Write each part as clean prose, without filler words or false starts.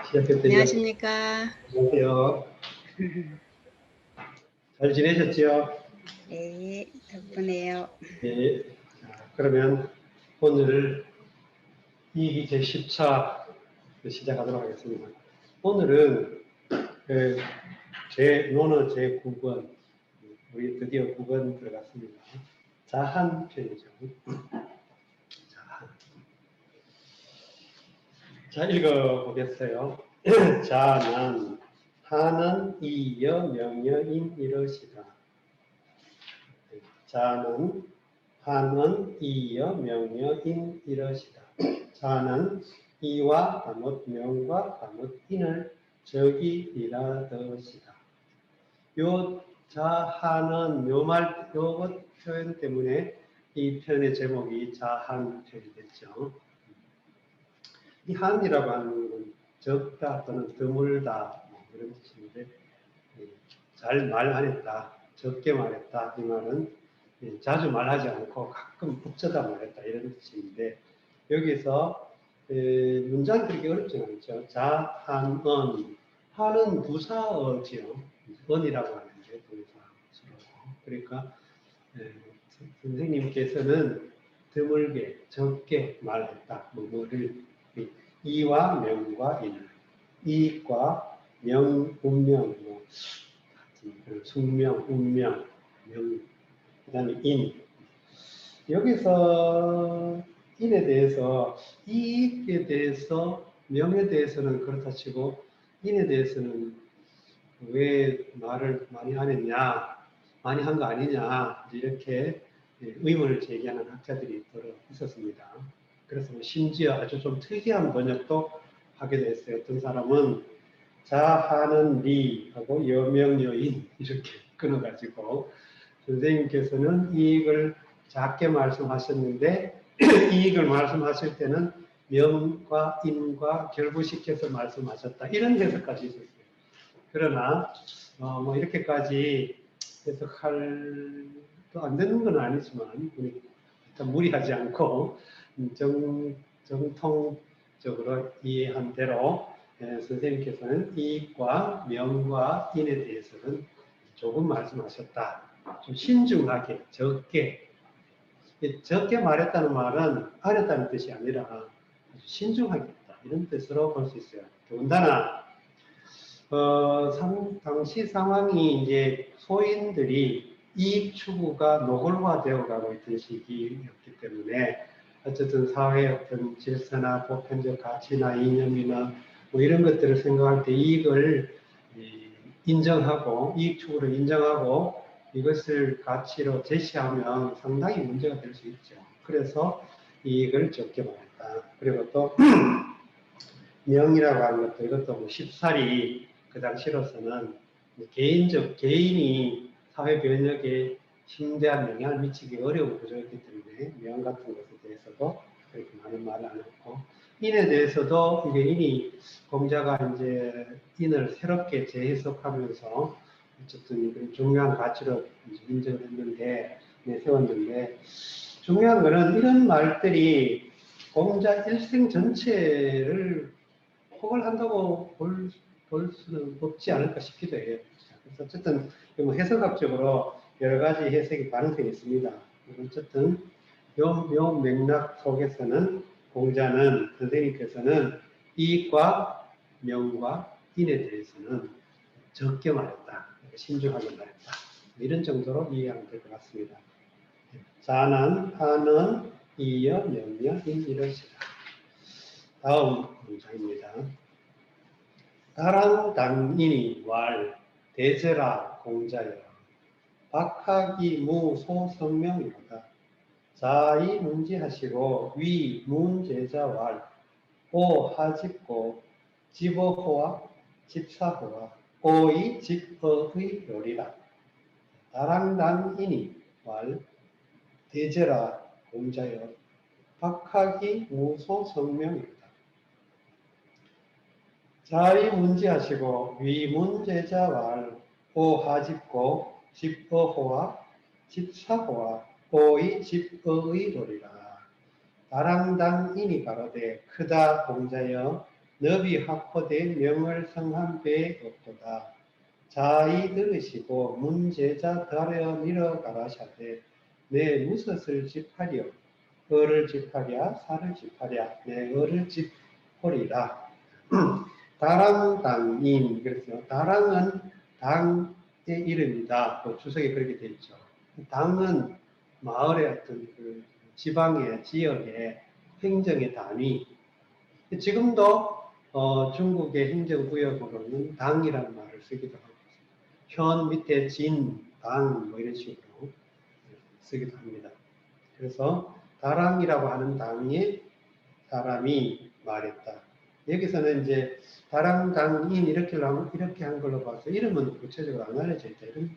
시작해도 되죠? 안녕하십니까. 안녕하세요. 잘 지내셨죠? 네, 덕분에요. 네. 자, 그러면 오늘 이기 제10차 시작하도록 하겠습니다. 오늘은 논어 제9권, 우리 드디어 9권 들어갔습니다. 자한 편이죠. 자한. 자, 읽어보겠어요. 자는 하는 이여 명여인 이러시다. 자는 하는 이여 명여인 이러시다. 자는 이와 가뭇 명과 가뭇 인을 적이이라 더시다. 요 자하는 요말 요것 표현 때문에 이 편의 제목이 자한 편이 됐죠. 이 한이라고 하는 건 적다 또는 드물다 이런 뜻인데 잘 말 안 했다, 적게 말했다 이 말은 자주 말하지 않고 가끔 붙여다 말했다 이런 뜻인데 여기서 문장이 그렇게 어렵지 않죠. 자한은 한은 부사어지요. 언이라고 하는데 부사어로 그러니까 선생님께서는 드물게 적게 말했다. 뭐를 이와 명과 인을 이과 명, 운명, 숙명, 운명, 명, 그 다음에 인. 여기서 인에 대해서 이익에 대해서 명에 대해서는 그렇다 치고 인에 대해서는 왜 말을 많이 안 했냐, 많이 한 거 아니냐 이렇게 의문을 제기하는 학자들이 들어 있었습니다. 그래서 심지어 아주 좀 특이한 번역도 하게 됐어요. 어떤 사람은 자하는 리하고 여명여인 이렇게 끊어가지고 선생님께서는 이익을 작게 말씀하셨는데 이익을 말씀하실 때는 명과 인과 결부시켜서 말씀하셨다. 이런 해석까지 있었어요. 그러나 뭐 이렇게까지 해석할 또 안 되는 건 아니지만 일단 무리하지 않고 정통적으로 이해한 대로 선생님께서는 이익과 명과 인에 대해서는 조금 말씀하셨다. 좀 신중하게 적게 말했다는 말은 안 했다는 뜻이 아니라 아주 신중하게 했다 이런 뜻으로 볼 수 있어요. 더군다나 당시 상황이 이제 소인들이 이익 추구가 노골화되어 가고 있던 시기였기 때문에 어쨌든 사회의 어떤 질서나 보편적 가치나 이념이나 뭐 이런 것들을 생각할 때 이익을 인정하고 이익 추구를 인정하고 이것을 가치로 제시하면 상당히 문제가 될 수 있죠. 그래서 이익을 적게 말했다. 그리고 또 명이라고 하는 것도 이것도 뭐 쉽사리 그 당시로서는 개인이 사회 변혁에 심대한 영향을 미치기 어려운 구조였기 때문에 명 같은 것에 대해서도 그렇게 많은 말을 안 했고 인에 대해서도 이게 인이 공자가 이제 인을 새롭게 재해석하면서 어쨌든 중요한 가치로 인정을 했는데 세웠는데 중요한 거는 이런 말들이 공자 일생 전체를 포괄한다고 볼 수는 없지 않을까 싶기도 해요. 그래서 어쨌든 뭐 해석학적으로 여러 가지 해석이 가능성이 있습니다. 어쨌든 요 맥락 속에서는 공자는 선생님께서는 이익과 명과 인에 대해서는 적게 말했다. 신중하게 말했다. 이런 정도로 이해하면 될 것 같습니다. 자는 하는 이여 명여 인 이러시다. 다음 문장입니다. 다랑당인이 왈 대제라 공자여 박학이 무 소성명이로다. 자이 문지하시고 위 문제자 왈 오 하집고 집어호와 집사호와 오이 집어의 요리라. 다랑당인이 왈 대제라 공자여 박학이 무소성명이로다. 자이 문지하시고 위 문제자 왈 오 하집고 집어호와 집사호와 오이 집어의 도리라. 다랑당인이 가로되 크다 공자여 너비 확호되 명을 성한 배에 없도다. 자이 들으시고 문제자 달여 밀어 가라샤되 내 무엇을 집하리요 어를 집하랴 살을 집하랴 내 어를 집하리라. 다랑당인 그래서 다랑은 당의 이름이다. 또 주석에 그렇게 되어 있죠. 당은 마을의 어떤 그 지방의 지역의 행정의 단위. 지금도 중국의 행정구역으로는 당이라는 말을 쓰기도 하고 현 밑에 진, 당 뭐 이런 식으로 쓰기도 합니다. 그래서 다랑이라고 하는 당의 사람이 말했다. 여기서는 이제 다랑당인 이렇게 한 걸로 봐서 이름은 구체적으로 안 알려져 있다 이런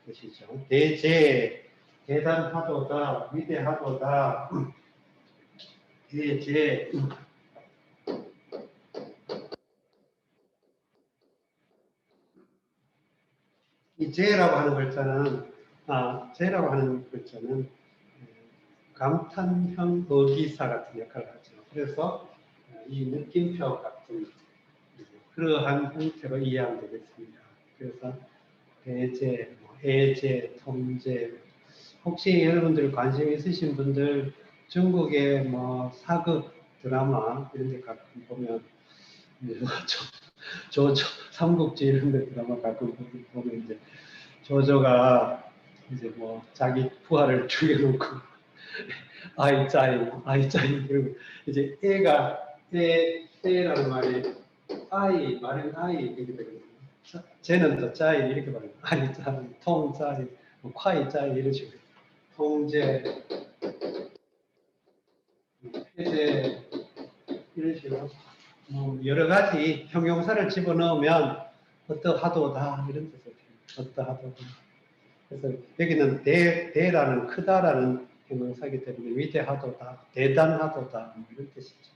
것이죠. 대제 대단하도다 위대하도다 대제 이 제라고 하는 글자는 제라고 하는 글자는 감탄형 어기사 같은 역할을 하죠. 그래서 이 느낌표 같은 그러한 형태로 이해하면 되겠습니다. 그래서 대제, 해제, 통제. 혹시 여러분들 관심 있으신 분들 중국의 뭐 사극 드라마 이런 데 가끔 보면 조조 삼국지 이런 데 드라마 가끔 보면 이제 조조가 이제 뭐 자기 부하를 죽여놓고 아이 짜이 그리고 이제 애라는 말이 마른 아이 이렇게 되거든요. 쟤는 더 짜이 이렇게 말해요. 아이 짜이, 통 짜이, 뭐 콰이 짜이 이런 식으로 통제, 해제 이런 식으로 여러 가지 형용사를 집어넣으면 어떠하도다 이런 뜻을 어떠하도다. 그래서 여기는 대라는 크다라는 형용사이기 때문에 위대하도다, 대단하도다 뭐 이런 뜻이죠.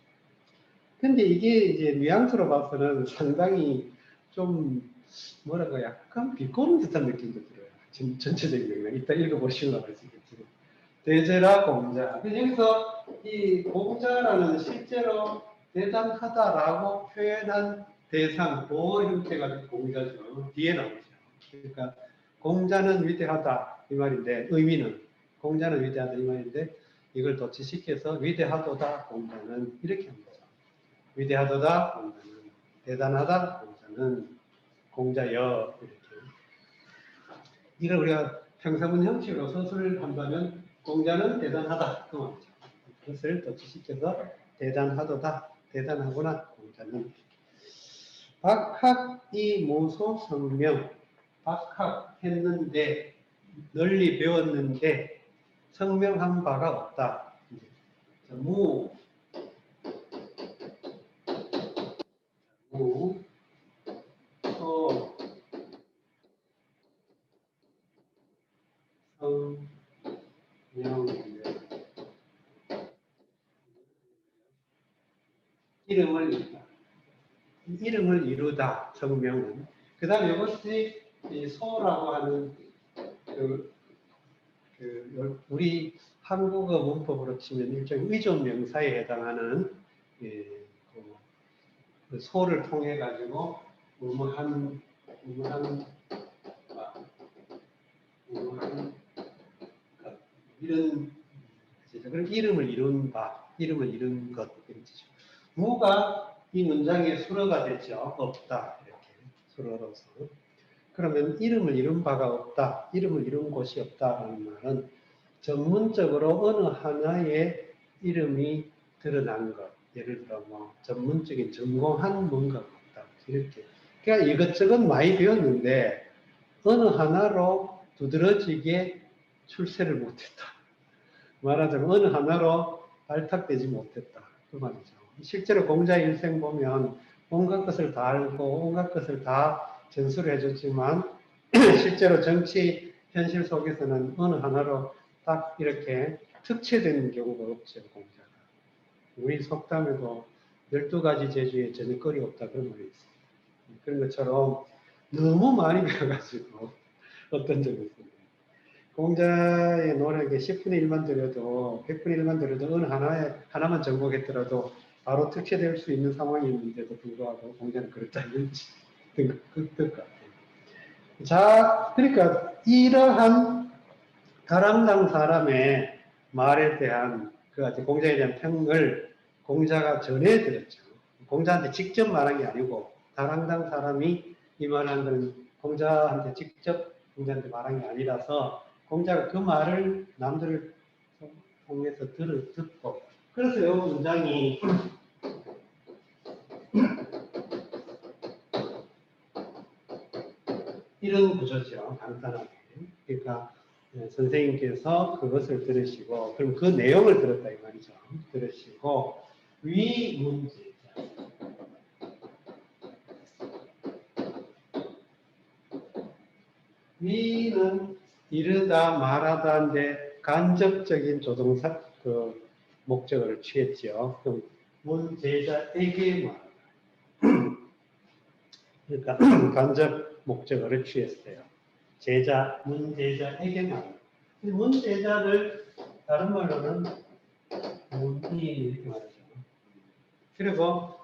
근데 이게 이제 뉘앙스로 봐서는 상당히 좀 뭐랄까 약간 비꼬는 듯한 느낌도 들어요. 전체적인 경우는 이따 읽어보시면 알겠지만 대제라 공자. 여기서 이 공자라는 실제로 대단하다라고 표현한 대상 보 형태가 공자죠. 뒤에 나오죠. 그러니까 공자는 위대하다 이 말인데 의미는 공자는 위대하다 이 말인데 이걸 도치시켜서 위대하도다 공자는 이렇게 합니다. 위대하도다 공자는 대단하다 공자는 공자여 이렇게 이걸 우리가 평서문 형식으로 서술을 한다면 공자는 대단하다 그 말이죠. 그것을 도치시켜서 대단하도다 대단하구나 공자는 박학이 모소 성명 박학했는데 널리 배웠는데 성명한 바가 없다. 무 소, 성명인데 이름을 이루다 성명은 그 다음에 이것이 소라고 하는 우리 한국어 문법으로 치면 일종의 의존 명사에 해당하는 그 소를 통해 가지고 무무한 이런 그런 이름을 이룬 바, 이름을 이룬 것 이런 뜻이죠. 무가 이 문장의 수어가 되죠. 없다 이렇게 수어로서. 그러면 이름을 이룬 바가 없다, 이름을 이룬 곳이 없다라는 말은 전문적으로 어느 하나의 이름이 드러난 것, 예를 들어 뭐 전문적인 전공한 뭔가가 없다 이렇게. 그러니까 이것저것 많이 배웠는데 어느 하나로 두드러지게 출세를 못했다. 말하자면 어느 하나로 발탁되지 못했다. 그 말이죠. 실제로 공자 일생 보면 온갖 것을 다 알고 온갖 것을 다 전수를 해줬지만 실제로 정치 현실 속에서는 어느 하나로 딱 이렇게 특채되는 경우가 없죠. 공자가. 우리 속담에도 12가지 재주에 저녁거리 없다 그런 말이 있어요. 그런 것처럼 너무 많이 배워가지고 어떤 점이 있습니다. 공자의 노력에 10분의 1만 들여도 100분의 1만 들여도 어느 하나만 정복했더라도 바로 특채될 수 있는 상황이었는데도 불구하고 공자는 그렇지 않는지 뜻 같아요. 자, 그러니까 이러한 다람당 사람의 말에 대한 공자에 대한 평을 공자가 전해드렸죠. 공자한테 직접 말한 게 아니고 다람당 사람이 이 말을 한 건 공자한테 직접 공자한테 말한 게 아니라서 공자가 그 말을 남들을 통해서 듣고 그래서 이 문장이 이런 구조죠. 간단하게. 그러니까 선생님께서 그것을 들으시고 그럼 그 내용을 들었다 이 말이죠. 들으시고 위문제자 위는 이르다 말하다인데 간접적인 조동사 그 목적어를 취했죠. 그럼 문제자에게 말하다. 그러니까 간접 목적어를 취했어요. 제자, 문제자에게 말하다. 문제자를 다른 말로는 문인 이렇게 말하죠. 그리고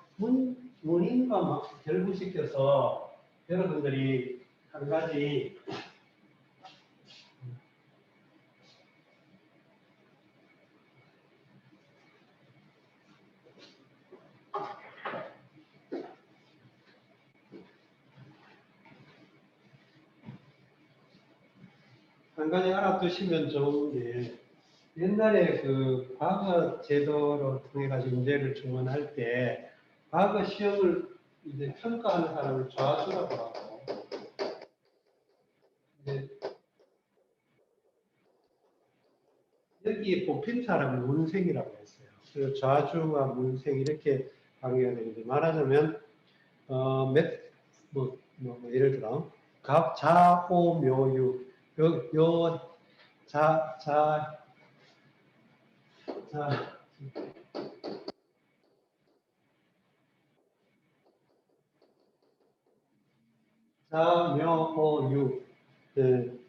문인과 막 결부시켜서 여러분들이 한 가지 알아두시면 좋은 게 옛날에 그 과거 제도로 통해 가지고 문제를 주문할 때 과거 시험을 이제 평가하는 사람을 좌수라고 하고 이제 여기에 뽑힌 사람을 문생이라고 했어요. 그래서 좌주와 문생 이렇게 관계가 되는데 말하자면 예를 들어 자오묘유 자 자묘오유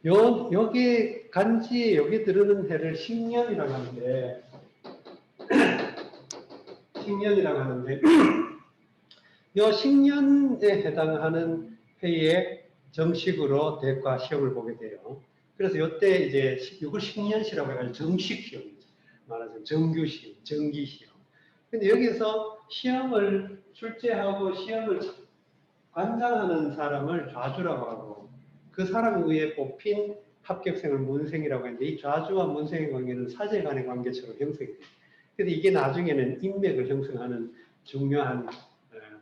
여기 간지에 여기 들어는 해를 식년이라고 하는데 이 식년에 해당하는 해에 정식으로 대과 시험을 보게 돼요. 그래서 이때 이제 이걸 식년시라고 해가지고 정식 시험이죠. 말하자면 정규 시험, 정기 시험. 근데 여기서 시험을 출제하고 시험을 관장하는 사람을 좌주라고 하고 그 사람에 의해 뽑힌 합격생을 문생이라고 하는데 이 좌주와 문생의 관계는 사제 간의 관계처럼 형성이 돼요. 그래서 이게 나중에는 인맥을 형성하는 중요한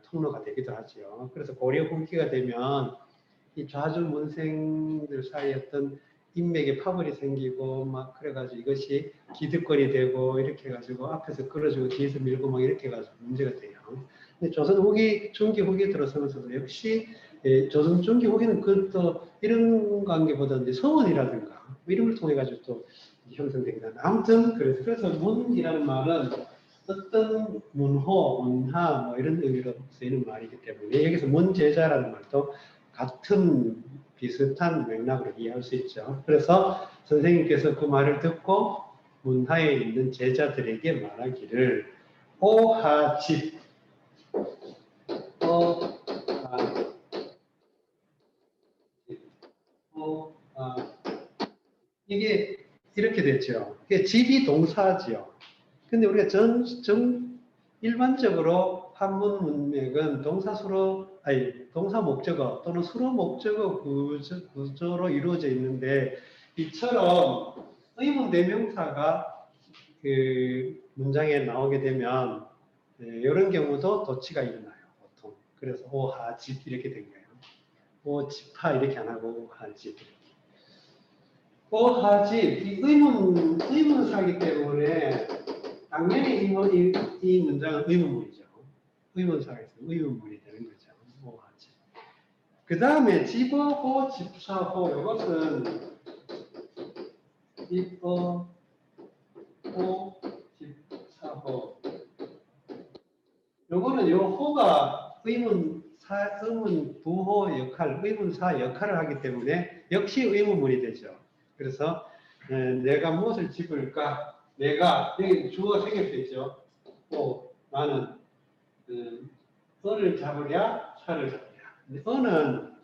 통로가 되기도 하죠. 그래서 고려 후기가 되면 이 좌주 문생들 사이에 어떤 인맥의 파벌이 생기고 막 그래가지고 이것이 기득권이 되고 이렇게 해가지고 앞에서 끌어주고 뒤에서 밀고 막 이렇게 해가지고 문제가 돼요. 근데 조선 후기, 중기 후기 들어서면서도 역시 조선 중기 후기는 그또 이런 관계보다 이제 서원이라든가 이런 걸 통해 가지고 또 형성되긴 하는데 아무튼 그래서 문이라는 말은 어떤 문호, 문하 뭐 이런 의미로 쓰이는 말이기 때문에 여기서 문제자라는 말도 같은 비슷한 맥락으로 이해할 수 있죠. 그래서 선생님께서 그 말을 듣고 문하에 있는 제자들에게 말하기를 오하집 이게 이렇게 됐죠. 이게 집이 동사지요. 근데 우리가 일반적으로 한문 문맥은 동사 목적어 또는 수로 목적어 구조로 이루어져 있는데 이처럼 의문 대명사가 그 문장에 나오게 되면 이런 경우도 도치가 일어나요. 보통. 그래서 오하집 이렇게 된 거예요. 오집하 이렇게 안 하고 오하집. 오하집 이 의문사이기 때문에 당연히 이 문장은 의문문이죠. 의문사에서 의문문이 되는 거죠. 오하집. 그 다음에 집어호, 집사호 이것은 집어호, 집사호 요거는 요 호가 의문 부호 역할, 의문사 역할을 하기 때문에 역시 의문문이 되죠. 그래서 내가 무엇을 집을까? 내가 여기 주어 생략돼 있죠. 또 나는 어를 잡으랴, 사를 잡으랴. 근데 어는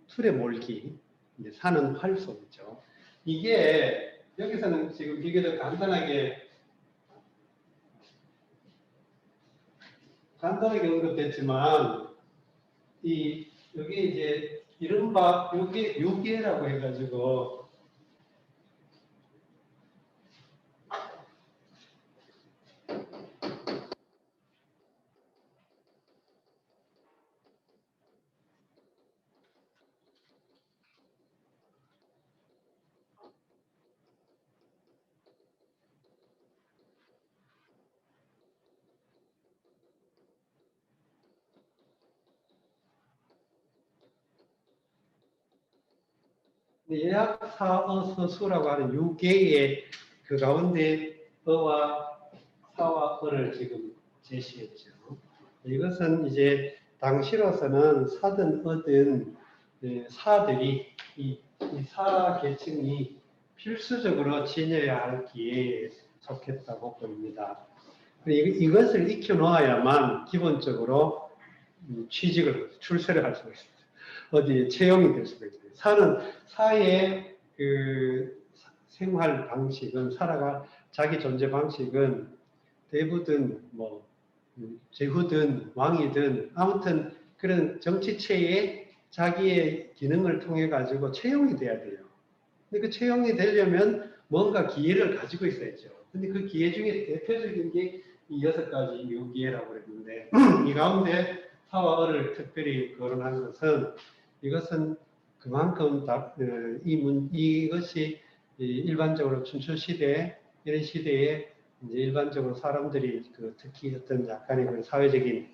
술에 몰기, 이제 사는 활속이죠. 이게 여기서는 지금 비교적 간단하게 언급됐지만 여기 이제 이른바 요기라고 해가지고 예약사어서수라고 하는 6개의 그 가운데 어와 사와 어를 지금 제시했죠. 이것은 이제 당시로서는 사든 어든 사들이 이 사 계층이 필수적으로 지녀야 할 기회에 속했다고 봅니다. 이것을 익혀놓아야만 기본적으로 출세를 할 수가 있습니다. 어디에 채용이 될 수가 있어요. 사의 그 생활 방식은 자기 존재 방식은 대부든 뭐 제후든 왕이든 아무튼 그런 정치체에 자기의 기능을 통해 가지고 채용이 돼야 돼요. 근데 그 채용이 되려면 뭔가 기회를 가지고 있어야죠. 근데 그 기회 중에 대표적인 게 이 6가지 유기회라고 했는데 이 가운데 사와 어를 특별히 거론한 것은 이것은 그만큼 이것이 일반적으로 춘추 시대 이런 시대에 이제 일반적으로 사람들이 특히 어떤 약간의 그 사회적인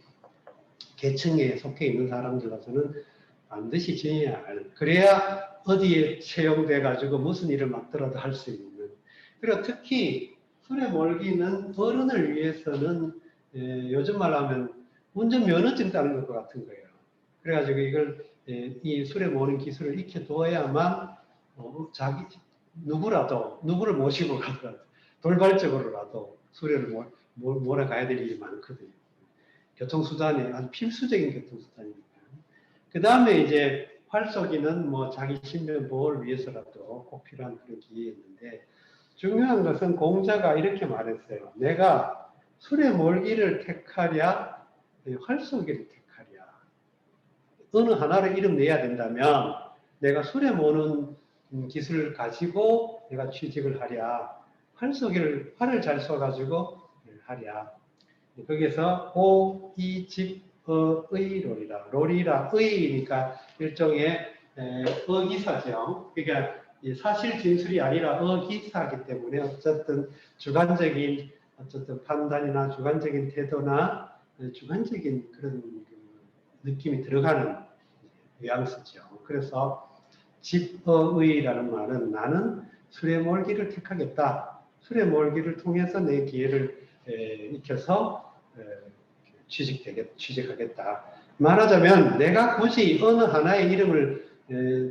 계층에 속해 있는 사람들로서는 반드시 지녀야 할, 그래야 어디에 채용돼 가지고 무슨 일을 맡더라도 할 수 있는. 그리고 특히 술에 몰기는 어른을 위해서는 요즘 말하면 운전면허증 따는 것과 같은 거예요. 그래가지고 이걸 이 술에 모는 기술을 익혀두어야만 누구를 모시고 가더라도 돌발적으로라도 수레를 몰아가야 될 일이 많거든요. 교통수단이 아주 필수적인 교통수단이니까. 그 다음에 이제 활쏘기는 뭐 자기 신변 보호를 위해서라도 꼭 필요한 그런 기회였는데, 중요한 것은 공자가 이렇게 말했어요. 내가 수레 몰기를 택하랴, 활쏘기를 택하랴. 어느 하나를 이름 내야 된다면 내가 수레 모는 기술을 가지고 내가 취직을 하랴, 활을 잘 쏘가지고 하랴. 거기서 오, 이, 집, 의, 롤이라, 의니까 일종의 어기사죠. 그러니까 사실 진술이 아니라 어기사이기 때문에 어쨌든 주관적인 판단이나 주관적인 태도나 주관적인 그런 느낌이 들어가는 뉘앙스죠. 그래서 집어의라는 말은 나는 수레 몰기를 택하겠다. 수레 몰기를 통해서 내 기회를 익혀서 취직하겠다. 말하자면 내가 굳이 어느 하나의 이름을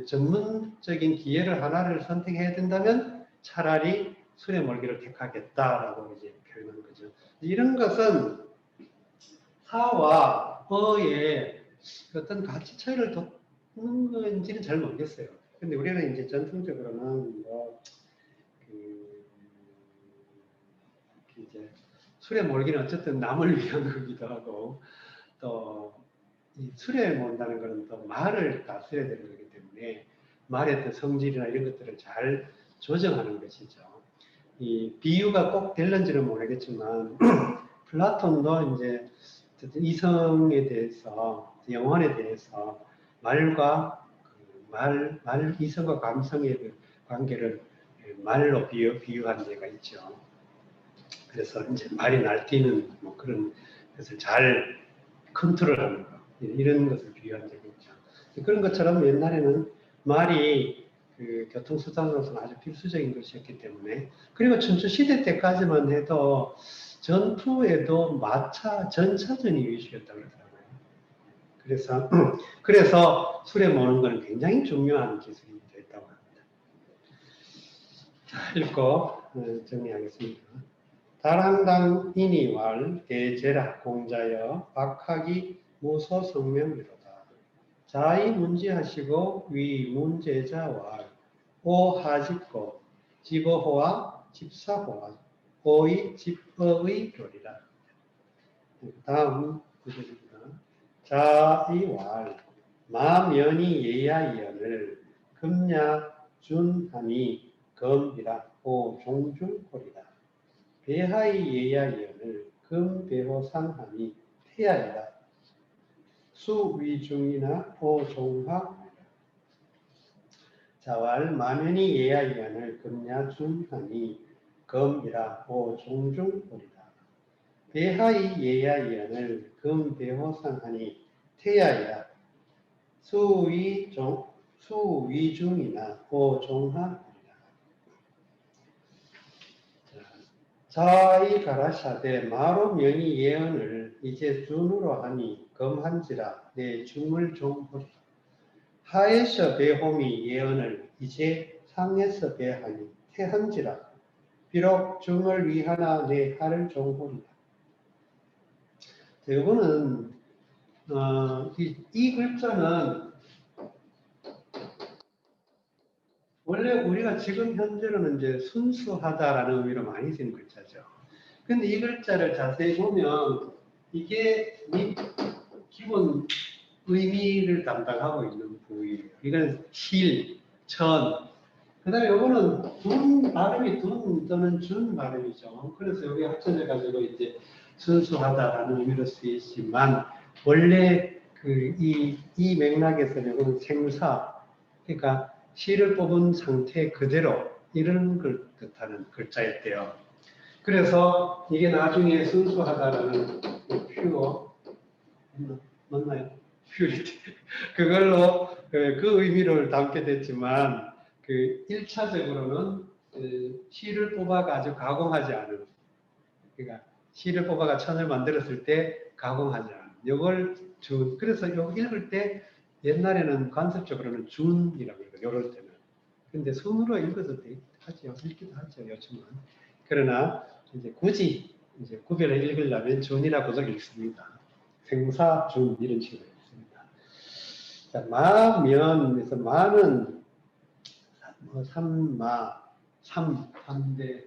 전문적인 기회를 하나를 선택해야 된다면 차라리 수레 몰기를 택하겠다라고 이제 표현한 거죠. 이런 것은 사와 어의 어떤 가치 차이를 뒀는 건지는 잘 모르겠어요. 근데 우리는 이제 전통적으로는 이제 술에 몰기는 어쨌든 남을 위한 거기도 하고, 또 이 술에 몰다는 것은 또 말을 다스려야 되는 거기 때문에 말의 어떤 성질이나 이런 것들을 잘 조정하는 것이죠. 이 비유가 꼭 될는지는 모르겠지만 플라톤도 이제 이성에 대해서, 영혼에 대해서 말과 이성과 감성의 그 관계를 말로 비유한 데가 있죠. 그래서 이제 말이 날뛰는 뭐 그런 것을 잘 컨트롤하는 것, 이런 것을 비유한 적이 있죠. 그런 것처럼 옛날에는 말이 그 교통수단으로서는 아주 필수적인 것이었기 때문에, 그리고 춘추 시대 때까지만 해도 전투에도 전차전이 위주였다고 그러더라고요. 그래서 수레 모는 것은 굉장히 중요한 기술이 됐다고 합니다. 자, 읽고 정리하겠습니다. 다랑당 인이왈 대제라 공자여 박학이 무소성명이로다. 자이 문제하시고 위 문제자왈 오하집고 집어호와 집사호와 오의 집어의 교리라. 다음 구절입니다. 자이왈 마면이 예야이언을 금야 준하니 검이라 오 종중골이라. 배하이 예야이언을 금배호상하니 태야이라 수위중이나 오종학이라. 자왈 마면이 예야이언을 금야 준하니 검이라 오 종중골이라. 배하이 예야이언을 금배호상하니 태야이라 수위중이나 오종학이라. 자이 가라샤대 마로 명이 예언을 이제 준으로 하니 검한지라 내 중을 종보리. 하에서 배홈이 예언을 이제 상에서 배하니 태한지라 비록 중을 위하나 내 하를 종보리라. 이거는 이 글자는 원래 우리가 지금 현재로는 이제 순수하다라는 의미로 많이 쓰는 글자죠. 근데 이 글자를 자세히 보면 이게 기본 의미를 담당하고 있는 부위예요. 이건 실, 천. 그 다음에 이거는 둔 발음이 둔 또는 준 발음이죠. 그래서 여기 합쳐져가지고 이제 순수하다라는 의미로 쓰이지만 원래 이 맥락에서는 이거는 생사, 그러니까 실을 뽑은 상태 그대로 이런 걸 뜻하는 글자였대요. 그래서 이게 나중에 순수하다라는 퓨어 맞나요? 퓨리티 그걸로 그 의미를 담게 됐지만 그 1차적으로는 실을 뽑아가지고 가공하지 않은, 그러니까 실을 뽑아가 천을 만들었을 때 가공하지 않은 이걸 준. 그래서 이거 읽을 때 옛날에는 관습적으로는 준이라고 그래요. 요럴 때는. 근데 손으로 읽어도 하죠. 읽기도 하죠. 요즘은. 그러나 이제 굳이 이제 구별해 읽으려면 준이라 고작 읽습니다. 생사, 준 이런 식으로 읽습니다. 자, 마면에서 마는 삼마, 삼대.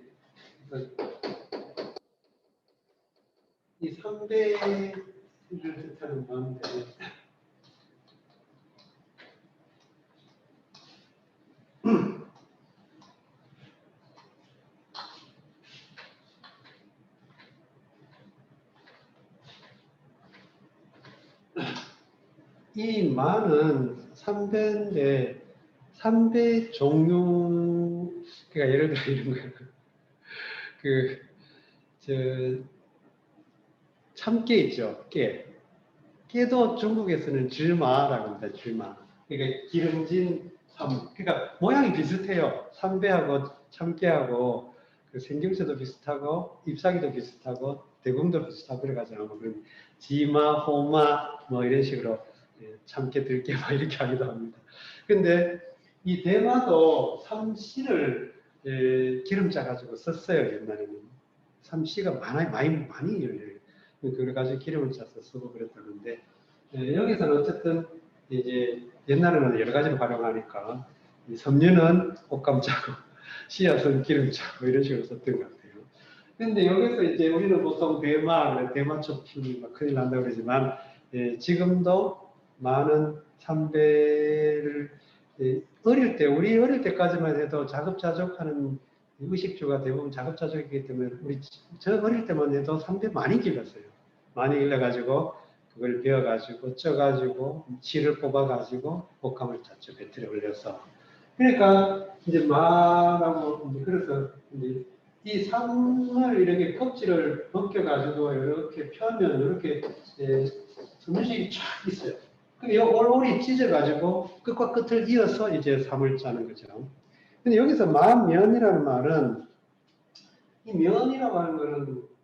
이 삼대를 뜻하는 마음대. 이 마는 삼배인데 삼배 종류, 그러니까 예를 들어 이런 거예요. 참깨 있죠, 깨. 깨도 중국에서는 질마라고 합니다. 질마. 그러니까 기름진 삼. 그러니까 모양이 비슷해요. 삼배하고 참깨하고 그 생김새도 비슷하고 잎사귀도 비슷하고 대궁도 비슷하고 그래가지고 지마, 호마 뭐 이런 식으로 참깨, 들깨 막 이렇게 하기도 합니다. 근데 이 대마도 삼씨를 기름짜 가지고 썼어요. 옛날에는 삼씨가 많이 열려요. 그걸 가지고 기름을 짜서 쓰고 그랬다는데 여기서는 어쨌든 이제 옛날에는 여러 가지로 활용하니까 섬유는 옷감 짜고 씨앗은 기름 짜고 이런 식으로 썼던 것 같아요. 근데 여기서 이제 우리는 보통 대마초 피우면 막 큰일 난다고 그러지만 지금도 많은 삼배를 우리 어릴 때까지만 해도 자급자족하는 의식주가 대부분 자급자족이기 때문에 저 어릴 때만 해도 삼배 많이 길렀어요. 많이 길러가지고 그걸 베어가지고 쪄가지고 실을 뽑아가지고 볶음을 짰죠. 배틀에 올려서. 그러니까 이제 마라고 그래서 이제 이 삼을 이렇게 껍질을 벗겨가지고 이렇게 펴면 이렇게 스무식이 쫙 있어요. 그럼 이 올올이 찢어가지고 끝과 끝을 이어서 이제 삼을 짜는 거죠. 근데 여기서 마면이라는 말은 이 면이라고 하는 거는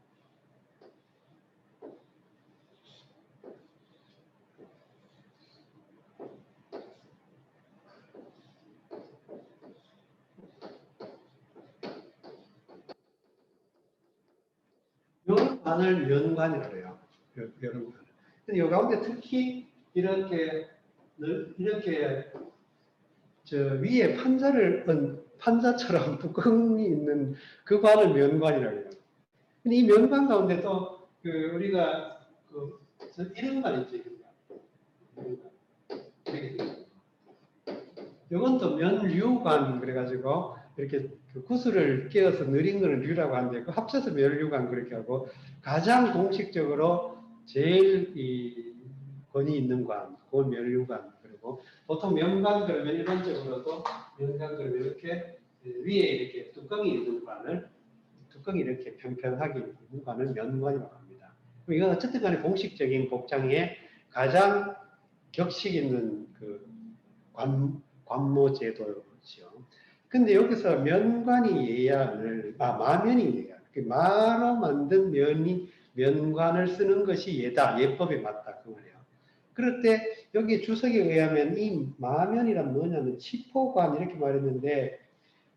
요 관을 면관이라고 해요. 이런 관. 근데 요 가운데 특히 이렇게 저 위에 판자처럼 뚜껑이 있는 그 관을 면관이라고 해요. 근데 이 면관 가운데 또 우리가 이런 관 있죠. 이건 또 면류관 그래가지고 이렇게 구슬을 끼워서 느린 거는 류라고 하는데 그 합쳐서 면류관 그렇게 하고 가장 공식적으로 제일 이 권위 있는 관, 그건 면류관. 그리고 보통 면관 그러면 일반적으로도 면관 그러면 이렇게 위에 이렇게 뚜껑이 있는 관을 뚜껑이 이렇게 평평하게 있는 관을 면관이라고 합니다. 이건 어쨌든 간에 공식적인 복장에 가장 격식 있는 그 관모 제도죠. 근데 여기서 면관이 예약을, 마면이 예약. 마로 만든 면관을 쓰는 것이 예다, 예법에 맞다. 그 말이에요. 그럴 때 여기 주석에 의하면 이 마면이란 뭐냐면 치포관 이렇게 말했는데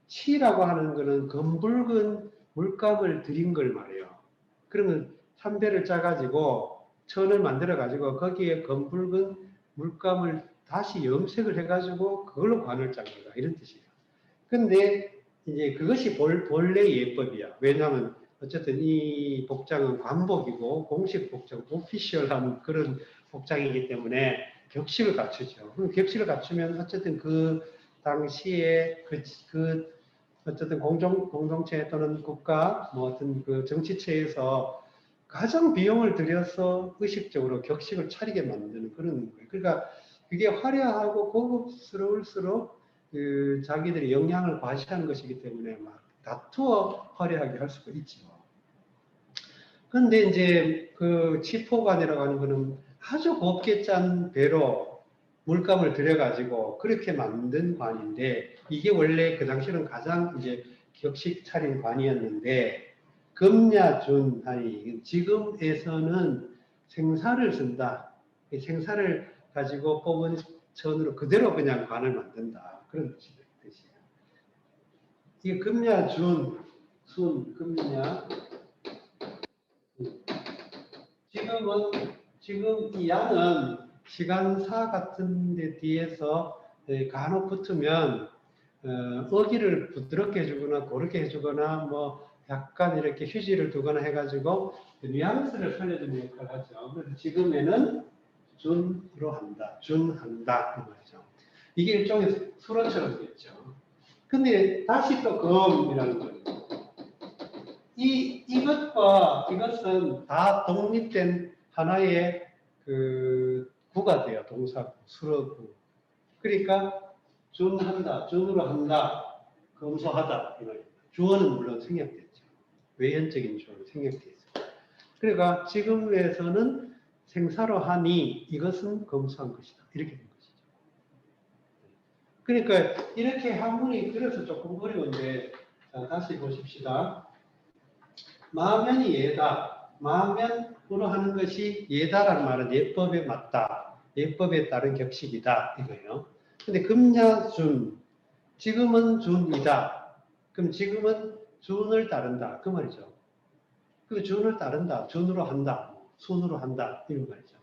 치라고 하는 거는 검붉은 물감을 들인 걸 말해요. 그러면 삼배를 짜가지고 천을 만들어가지고 거기에 검붉은 물감을 다시 염색을 해가지고 그걸로 관을 짠 거다. 이런 뜻이에요. 근데 이제 그것이 본래 예법이야. 왜냐하면 어쨌든 이 복장은 관복이고 공식 복장, 오피셜한 그런 복장이기 때문에 격식을 갖추죠. 그럼 격식을 갖추면 어쨌든 그 당시에 어쨌든 공동체 또는 국가, 뭐 어떤 그 정치체에서 가장 비용을 들여서 의식적으로 격식을 차리게 만드는 그런 거예요. 그러니까 그게 화려하고 고급스러울수록 자기들이 영향을 과시하는 것이기 때문에 막 다투어 화려하게 할 수가 있죠. 그런데 이제 그 치포관이라고 하는 거는 아주 곱게 짠 배로 물감을 들여가지고 그렇게 만든 관인데 이게 원래 그 당시는 가장 이제 격식 차린 관이었는데 금야준하니 지금에서는 생사를 쓴다. 생사를 가지고 뽑은 천으로 그대로 그냥 관을 만든다. 그런 뜻이에요. 이게 금야준, 금야. 지금 이 양은 시간사 같은 데 뒤에서 간혹 붙으면 어기를 부드럽게 해주거나 고르게 해주거나 뭐 약간 이렇게 휴지를 두거나 해가지고 뉘앙스를 살려주는 역할을 하죠. 그래서 지금에는 준으로 한다, 준한다 이 말이죠. 이게 일종의 수로처럼 됐죠. 근데 다시 또 검이라는 거예요. 이것은 다 독립된 하나의 그 구가 돼요. 동사구, 수로구. 그러니까 준한다, 준으로 한다, 검소하다 이 말입니다. 주어는 물론 생략됐죠. 외연적인 주어는 생략돼 있어요. 그러니까 지금에서는 생사로 하니 이것은 검소한 것이다. 이렇게 된 것이죠. 그러니까 이렇게 한문이 그래서 조금 어려운데 자, 다시 보십시다. 마면이 예다. 마면으로 하는 것이 예다라는 말은 예법에 맞다. 예법에 따른 격식이다. 이거예요. 근데 금야준, 지금은 준이다. 그럼 지금은 준을 따른다. 그 말이죠. 그 준을 따른다. 준으로 한다. 순으로 한다. 이런 말이죠.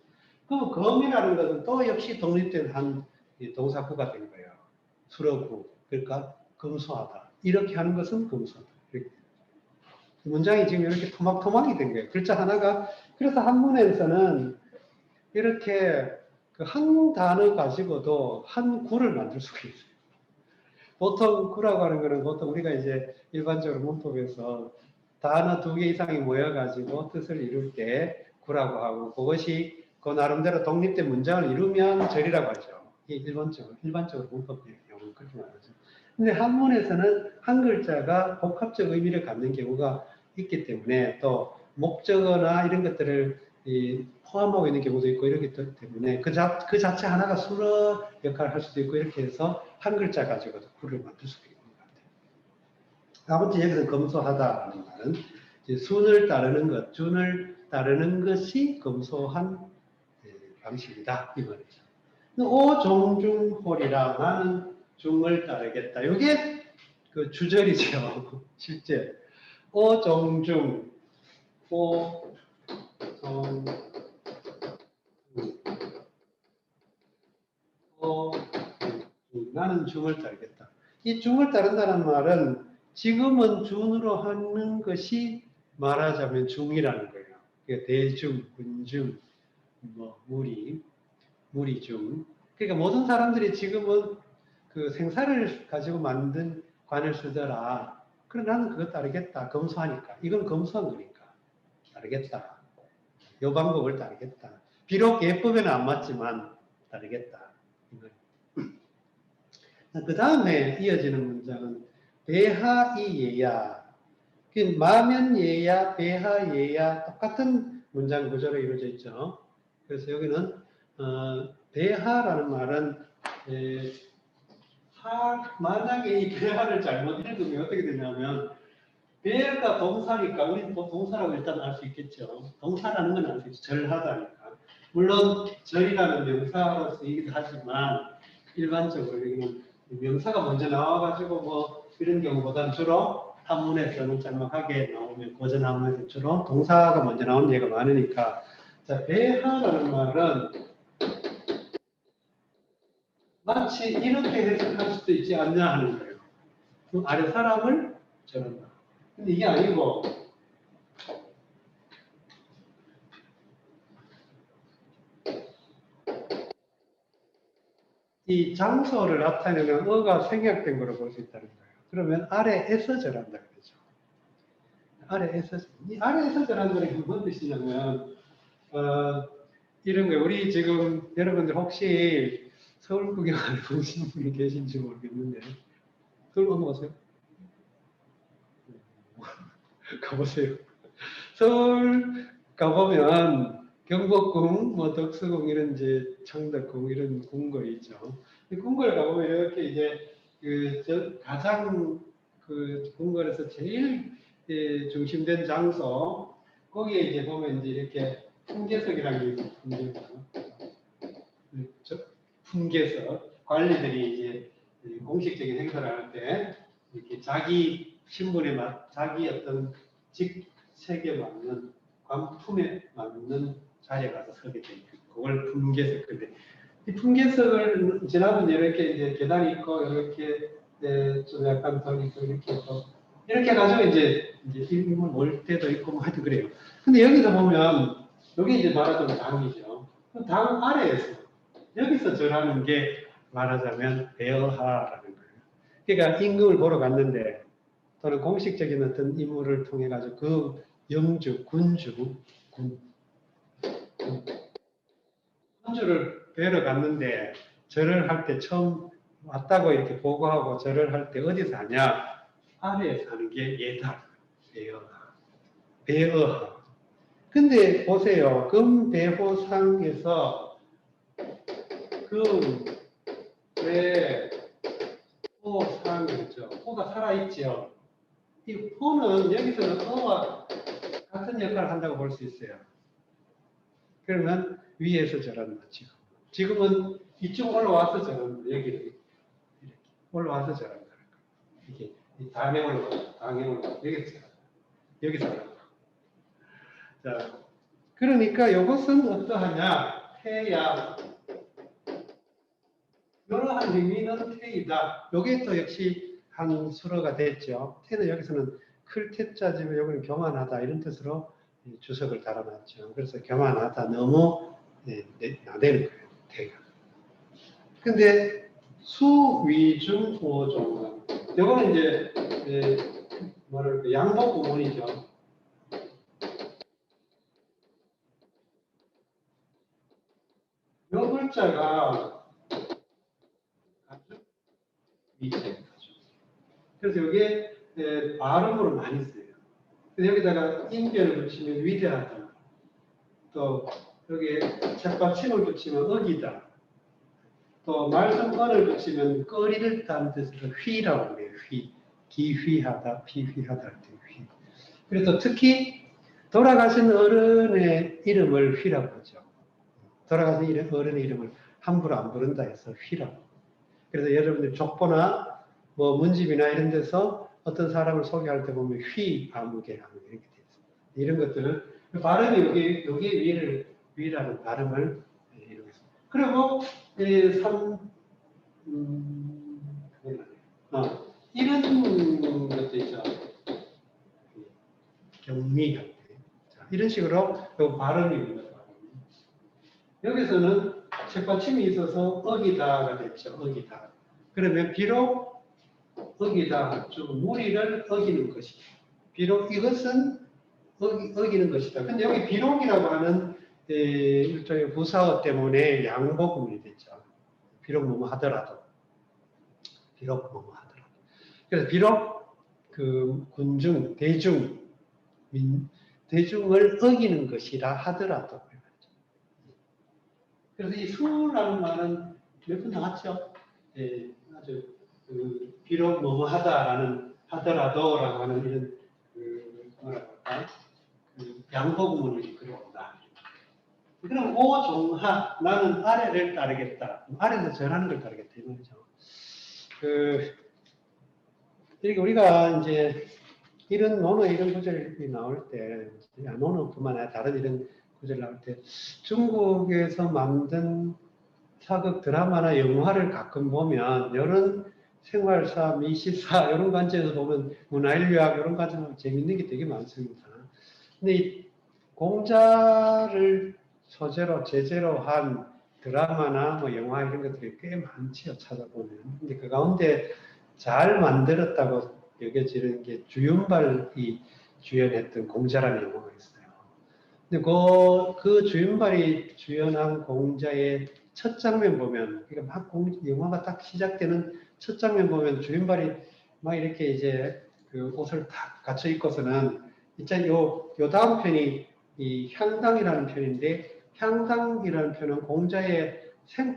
그럼 검이라는 것은 또 역시 독립된 한 동사구가 된 거예요. 수로구. 그러니까 검소하다. 이렇게 하는 것은 검소하다. 이렇게. 문장이 지금 이렇게 토막토막이 된 거예요. 글자 하나가. 그래서 한문에서는 이렇게 그 한 단어 가지고도 한 구를 만들 수가 있어요. 보통 구라고 하는 거는 보통 우리가 이제 일반적으로 문법에서 단어 2개 이상이 모여가지고 뜻을 이룰 때 구라고 하고 그것이 그 나름대로 독립된 문장을 이루면 절이라고 하죠. 일반적으로 문법의 경우는 그렇게 말하죠. 근데 한문에서는 한 글자가 복합적 의미를 갖는 경우가 있기 때문에 또 목적어나 이런 것들을 포함하고 있는 경우도 있고 이렇기 때문에 그 자체 하나가 수로 역할을 할 수도 있고 이렇게 해서 한 글자 가지고도 구를 만들 수도 있는 것 같아요. 아무튼 여기서 검소하다라는 말은 순을 따르는 것, 준을 따르는 것이 검소한 방식이다 이 말이죠. 오종중홀이라 나는 중을 따르겠다. 이게 그 주절이죠. 실제 오종중 오, 나는 중을 따르겠다. 이 중을 따른다는 말은 지금은 준으로 하는 것이 말하자면 중이라는 거예요. 그러니까 대중, 군중, 뭐 무리중. 그러니까 모든 사람들이 지금은 그 생사를 가지고 만든 관을 쓰더라. 그래 나는 그거 따르겠다. 검소하니까. 이건 검소한 거니까. 따르겠다. 요 방법을 따르겠다. 비록 예법에는 안 맞지만 따르겠다. 그 다음에 이어지는 문장은 배하이예야. 마면예야, 배하예야 똑같은 문장 구조로 이루어져 있죠. 그래서 여기는 배하라는 말은 만약에 이 배하를 잘못 읽으면 어떻게 되냐면 배가 동사니까 우리는 동사라고 일단 알 수 있겠죠. 동사라는 건 알 수 있죠. 절하다니까. 물론 절이라는 명사로 쓰이기도 하지만 일반적으로 여기는 명사가 먼저 나와가지고 뭐 이런 경우보다는 주로 한문에서는 짤막하게 나오면 고전 한문에서 주로 동사가 먼저 나오는 예가 많으니까 자 배하라는 말은 마치 이렇게 해석할 수도 있지 않냐 하는 거예요. 그 아래 사람을 절한다. 근데 이게 아니고 이 장소를 나타내는 어가 생략된 거로 볼 수 있다는 거예요. 그러면 아래에서 절한다 그러죠. 아래에서 절한다는 게 무슨 뜻이냐면 이런 거예요. 우리 지금 여러분들 혹시 서울 구경 안 해보신 분이 계신지 모르겠는데 서울 넘어가세요? 가보세요. 서울 가보면 경복궁, 뭐 덕수궁 이런 이제 창덕궁 이런 궁궐이 있죠. 이 궁궐 가보면 이렇게 이제 가장 그 궁궐에서 제일 중심된 장소 거기에 이제 보면 이제 이렇게 품계석이라는 게 품계석 관리들이 이제 공식적인 행사를 할 때 이렇게 자기 신분에 자기 어떤 직책에 맞는 관품에 맞는 자리에 가서 서게 돼 있고 그걸 품계석. 근데 이 품계석을 지나면 이렇게 이제 계단이 있고 이렇게 좀 약간 더 이렇게 해서 이렇게 해가지고 이제 일문 올 때도 있고 뭐 하여튼 그래요. 근데 여기서 보면 여기 이제 말하자면 당이죠. 그 당 아래에서 여기서 절하는 게 말하자면 배어하라는 거예요. 그러니까 임금을 보러 갔는데 또는 공식적인 어떤 임무를 통해 가지고 그 영주, 군주를 뵈러 갔는데 절을 할 때 처음 왔다고 이렇게 보고하고 절을 할 때 어디서 하냐? 아래에서 하는 게 예다. 배어하. 근데 보세요. 금배호상에서 왜 호상이죠. 호가 살아있죠. 이 호는 여기서는 어와 같은 역할을 한다고 볼 수 있어요. 그러면 위에서 절하는 거죠. 지금은 이쪽 올라와서 절하는 거예요. 여기를 이렇게 올라와서 절하는 거예요. 이게 당에 올라와, 여기서 절하는 여기서 절하는 거. 자, 그러니까 이것은 어떠하냐? 태야. 여러한 행위는 태이다. 요게 또 역시 한 수로가 됐죠. 태는 여기서는 클 태자지만 여기는 교만하다 이런 뜻으로 주석을 달아놨죠. 그래서 교만하다 너무 나대는 거예요. 태가. 근데 수위중 오종 이거는 이제 뭐랄까 양복 구문이죠. 요 글자가 위체. 그래서 이게 발음으로 많이 써요. 그래서 여기다가 인변을 붙이면 위대하다. 또 여기에 책받침을 붙이면 어기다. 또 말씀언을 붙이면 꺼리를 다는 뜻으로 휘라고 해요. 휘. 기휘하다, 피휘하다 할 때 휘. 그래서 특히 돌아가신 어른의 이름을 휘라고 하죠. 돌아가신 어른의 이름을 함부로 안 부른다 해서 휘라고. 그래서 여러분들 족보나 뭐 문집이나 이런 데서 어떤 사람을 소개할 때 보면 휘 아무개 이렇게 돼 있습니다. 이런 것들은 발음이 여기 위라는 발음을 이루겠습니다. 그리고 이런 것도 있죠. 경미 형태. 자, 이런 식으로 발음이 있는 거죠. 여기서는 책받침이 있어서 어기다가 됐죠. 어기다. 그러면 비록 어기다, 무리를 어기는 것이다. 비록 이것은 어기는 것이다. 근데 여기 비록이라고 하는 일종의 부사어 때문에 양보구문이 됐죠. 비록 뭐뭐 하더라도. 비록 뭐뭐 하더라도. 그래서 비록 그 군중, 대중을 어기는 것이라 하더라도. 그래서 이 수라는 말은 몇 번 나왔죠? 예, 아주 비록 뭐뭐 하더라도라고 하는 이런 뭐라고 할까? 양보구문을 이끌어온다. 그럼 오종하, 나는 아래를 따르겠다. 아래는 전하는 걸 따르겠다 이 말이죠. 이렇게 우리가 이제 이런 논어 이런 구절이 나올 때, 논어뿐만 아니라 다른 이런 구절 나올 때 중국에서 만든 사극 드라마나 영화를 가끔 보면 이런 생활사, 미시사 이런 관점에서 보면 문화인류학 이런 관점에서 보면 재밌는 게 되게 많습니다. 근데 이 공자를 소재로 제재로 한 드라마나 뭐 영화 이런 것들이 꽤 많지요, 찾아보면. 근데 그 가운데 잘 만들었다고 여겨지는 게 주윤발이 주연했던 공자라는 영화가 있어요. 근데 그 주윤발이 주연한 공자의 첫 장면 보면, 그러니까 막 영화가 딱 시작되는 첫 장면 보면 주윤발이 막 이렇게 이제 그 옷을 딱 갖춰 입고서는 진짜 요 다음 편이 이 향당이라는 편인데, 향당이라는 편은 공자의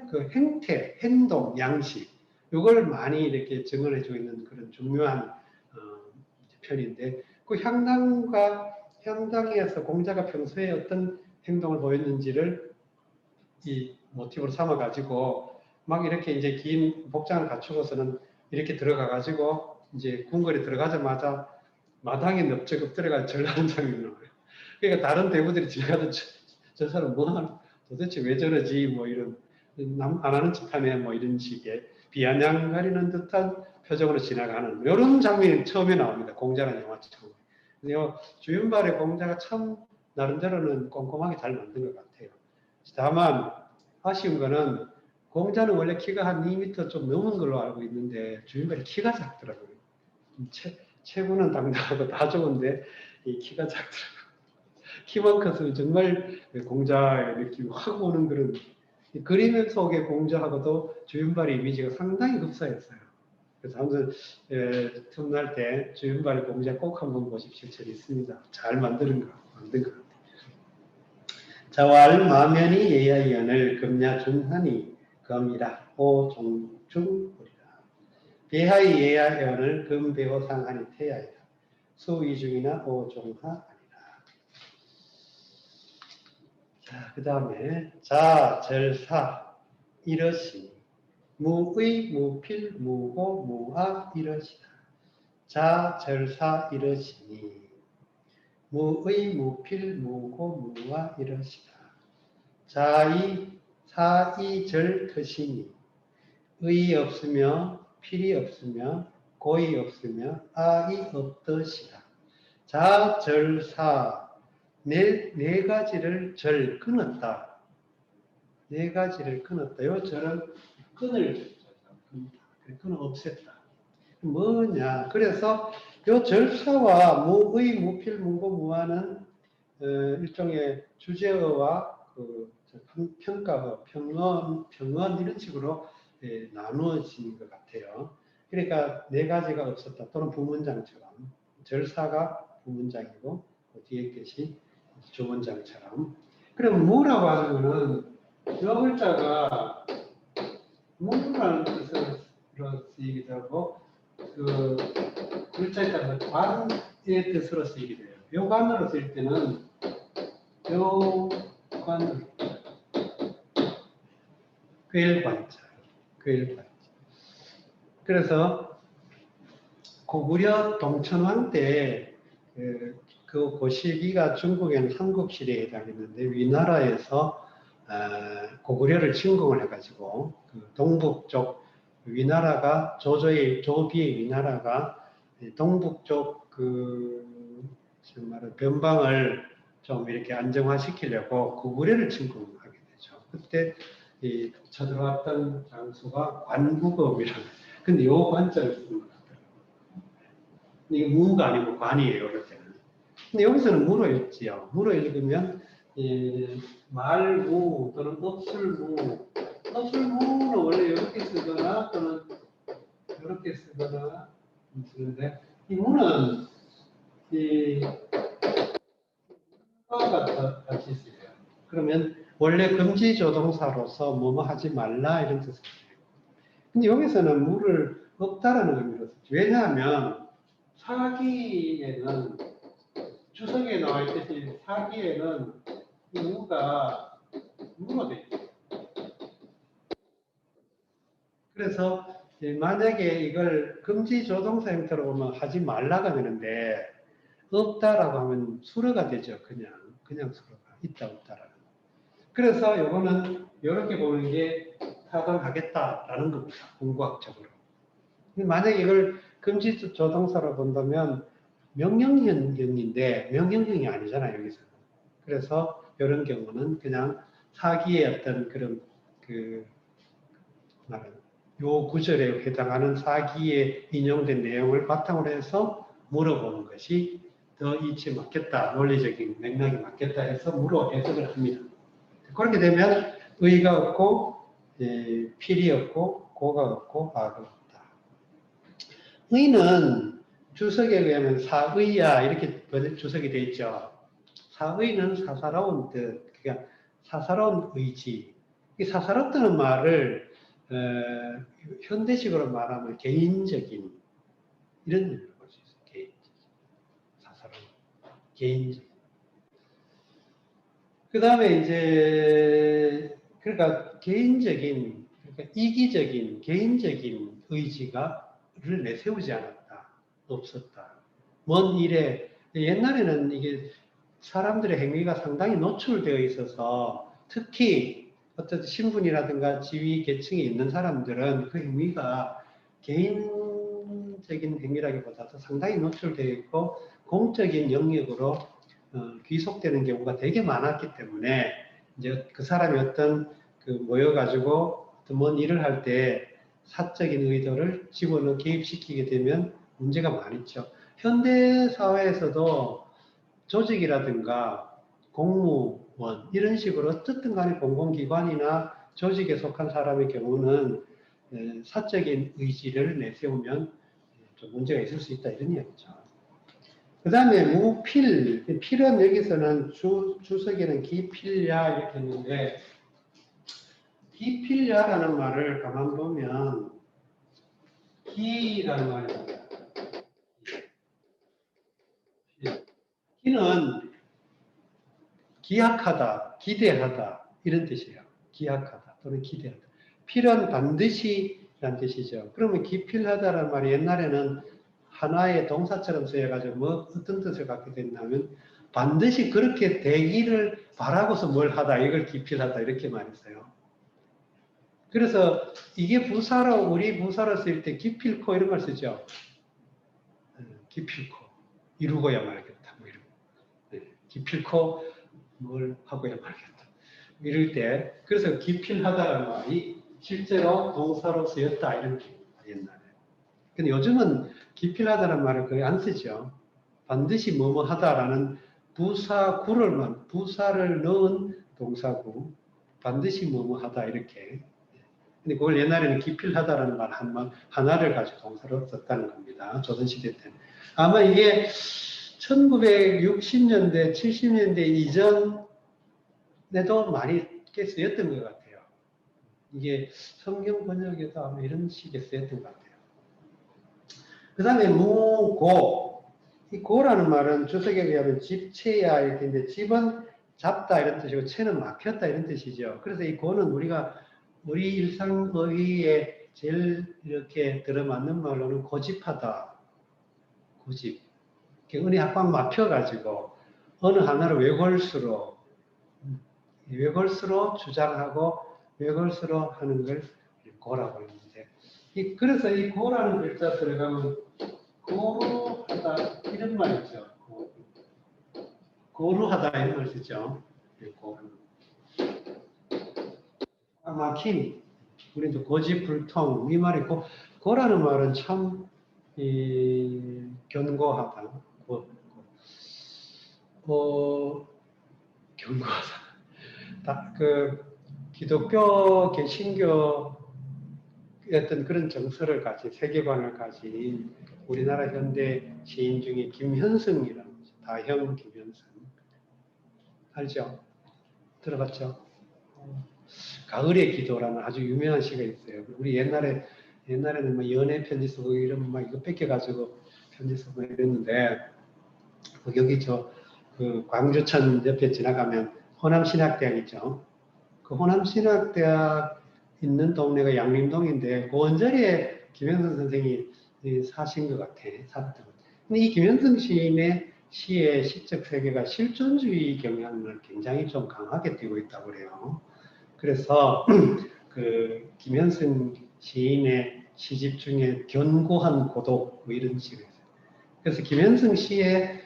그 행태, 행동, 양식 이걸 많이 이렇게 증언해주고 있는 그런 중요한 편인데, 그 향당에서 공자가 평소에 어떤 행동을 보였는지를 이 모티브로 삼아가지고 막 이렇게 이제 긴 복장을 갖추고서는 이렇게 들어가가지고 이제 궁궐에 들어가자마자 마당에 넓적 엎드려가 절하는 장면이 나와요. 그러니까 다른 대부들이 지나가도 저 사람 뭐 하나 도대체 왜 저러지 뭐 이런 남 안 하는 척하네 뭐 이런 식의 비아냥 가리는 듯한 표정으로 지나가는 이런 장면이 처음에 나옵니다. 공자라는 영화 처음에. 근데 주윤발의 공자가 참 나름대로는 꼼꼼하게 잘 만든 것 같아요. 다만 아쉬운 거는 공자는 원래 키가 한 2m 좀 넘은 걸로 알고 있는데 주윤발이 키가 작더라고요. 체구는 당당하고 다 좋은데 이 키가 작더라고요. 키만 커서 정말 공자의 느낌이 확 오는 그런 그림 속의 공자하고도 주윤발의 이미지가 상당히 흡사했어요. 그래서 아무튼 틈날 때 주윤발의 공자 꼭 한번 보십시오. 재밌습니다. 잘 만든 것 같아요. 자왈 마면이 예야연을 금야 준하니 금이라 오종중우리라. 배하이 예야연을 금배호상하니 태야이라. 수이중이나 오종하 아니라. 자, 그 다음에 자절사 이러시니 무의 무필 무고 무아 이러시다. 자절사 이러시니 무의 무필 무고 무아 이러시다. 자이 사이절 터시니 의 없으며 필이 없으며 고이 없으며 아이 없듯이다. 자절사 네 가지를 절 끊었다. 네 가지를 끊었다. 요 절은 끊을 끊어 없앴다. 뭐냐? 그래서 요 절사와 무의 무필 무고 무아는 일종의 주제어와 그 평가어, 평언 이런 식으로 나누어지는 것 같아요. 그러니까 네 가지가 없었다 또는 부문장처럼 절사가 부문장이고 그 뒤에 것이 주문장처럼. 그럼 무라고 하는 거는 요 글자가 무라는 뜻으로 쓰이기도 하고 그 글자에 따라서 관의 뜻으로 쓰이기도 해요. 요 관으로 쓸 때는 요 관으로 괴일관자. 그래서 고구려 동천왕 때 그 시기가 중국에는 삼국시대에 해당했는데 위나라에서 고구려를 침공을 해가지고 그 동북 쪽 위나라가 조비의 위나라가 동북 쪽그 말은 변방을 좀 이렇게 안정화시키려고 고구려를 침공하게 되죠. 그때 이 쳐들어왔던 장소가 관구검이라는. 근데 요 관자를 쓰는 것 같더라고요. 이게 무가 아니고 관이에요, 이럴 때는. 근데 여기서는 무로 읽지요. 무로 읽으면 말무 또는 업술무. 업술무는 원래 이렇게 쓰거나 또는 이렇게 쓰거나 쓰는데 이 무는 이 가 같이 쓰여요. 그러면 원래 금지 조동사로서 뭐뭐 하지 말라 이런 뜻을 해요. 근데 여기서는 무를 없다라는 의미로 쓰죠. 왜냐하면 사기에는 주석에 나와 있듯이 사기에는 이 무가 무로 돼 있어요. 그래서 만약에 이걸 금지 조동사 형태로 보면 하지 말라가 되는데 없다라고 하면 수로가 되죠. 그냥 수로가 있다 없다라는. 그래서 이거는 이렇게 보는 게 타당하겠다라는 겁니다. 공부학적으로. 만약에 이걸 금지 조동사로 본다면 명령형인데 명령형이 아니잖아요, 여기서는. 그래서 이런 경우는 그냥 사기의 어떤 그런 요 구절에 해당하는 사기에 인용된 내용을 바탕으로 해서 물어보는 것이 더 이치에 맞겠다, 논리적인 맥락이 맞겠다 해서 물어 해석을 합니다. 그렇게 되면 의가 없고 필이 없고 고가 없고 아가 없다. 의는 주석에 의하면 사의야 이렇게 주석이 되어 있죠. 사의는 사사로운 뜻, 그러니까 사사로운 의지. 이 사사롭다는 말을 현대식으로 말하면 개인적인 이런 의미로 볼 수 있어요. 개인적인, 사사로운, 개인적인. 그 다음에 이제 그러니까 개인적인, 그러니까 이기적인, 개인적인 의지가를 내세우지 않았다, 없었다. 먼 일에 옛날에는 이게 사람들의 행위가 상당히 노출되어 있어서 특히 어떤 신분이라든가 지위 계층이 있는 사람들은 그 행위가 개인적인 행위라기보다도 상당히 노출되어 있고 공적인 영역으로 귀속되는 경우가 되게 많았기 때문에 이제 그 사람이 어떤 모여가지고 어떤 뭔 일을 할 때 사적인 의도를 집어넣어 개입시키게 되면 문제가 많죠. 현대 사회에서도 조직이라든가 공무원 이런 식으로 어쨌든 간에 공공기관이나 조직에 속한 사람의 경우는 사적인 의지를 내세우면 좀 문제가 있을 수 있다 이런 이야기죠. 그 다음에 무필, 필은 여기서는 주석에는 기필야 이렇게 했는데 기필야라는 말을 가만 보면 기라는 말입니다. 기는 기약하다, 기대하다 이런 뜻이에요. 기약하다 또는 기대하다. 필은 반드시라는 뜻이죠. 그러면 기필하다라는 말이 옛날에는 하나의 동사처럼 쓰여가지고 뭐 어떤 뜻을 갖게 됐냐면 반드시 그렇게 되기를 바라고서 뭘 하다 이걸 기필하다 이렇게 말했어요. 그래서 이게 부사로 우리 부사로 쓸 때 기필코 이런 걸 쓰죠. 기필코 이루고야 말겠다. 뭐 이런. 기필코 뭘 하고야 말겠다. 이럴 때 그래서 기필하다라는 말이 실제로 동사로 쓰였다 이런 얘기입니다. 옛날에. 근데 요즘은 기필하다는 말을 거의 안 쓰죠. 반드시 뭐뭐 하다라는 부사를 넣은 동사구 반드시 뭐뭐 하다 이렇게. 근데 그걸 옛날에는 기필하다라는 말 하나를 가지고 동사로 썼다는 겁니다. 조선시대 때는. 아마 이게 1960년대, 70년대 이전에도 많이 쓰였던 것 같아요. 이게 성경 번역에도 아마 이런 식의 쓰였던 것 같아요. 그 다음에 무고. 이 고라는 말은 주석에 의하면 집체야 이렇게 있는데 집은 잡다 이런 뜻이고 채는 막혔다 이런 뜻이죠. 그래서 이 고는 우리 일상어휘에 제일 이렇게 들어맞는 말로는 고집하다. 고집. 은이 꽉 막혀가지고 어느 하나를 외골수로 주장하고 외골수로 하는 걸 고라고 하는데, 그래서 이 고라는 글자 들어가면 고루하다 이런 말 있죠. 고루하다 이런 말 쓰죠. 고루. 막힘. 우리도 고집불통 이 말이 고라는 말은 참 견고하다. 견고하다. 그 기독교 개신교 어떤 그런 정서를 가진 세계관을 가진 우리나라 현대 시인 중에 김현승이라는 다형 김현승 알죠? 들어봤죠? 가을의 기도라는 아주 유명한 시가 있어요. 우리 옛날에는 뭐 연애 편지 쓰고 이런 막 이거 뺏겨가지고 편지 쓰고 이랬는데 여기 그 광주천 옆에 지나가면 호남신학대학 있죠. 그 호남신학대학 있는 동네가 양림동인데 그 언저리에 김현승 선생이 사신 것 같아. 살았던. 근데 이 김현승 시인의 시의 시적 세계가 실존주의 경향을 굉장히 좀 강하게 띠고 있다고 그래요. 그래서 그 김현승 시인의 시집 중에 견고한 고독 뭐 이런 식으로 있어요. 그래서 김현승 시의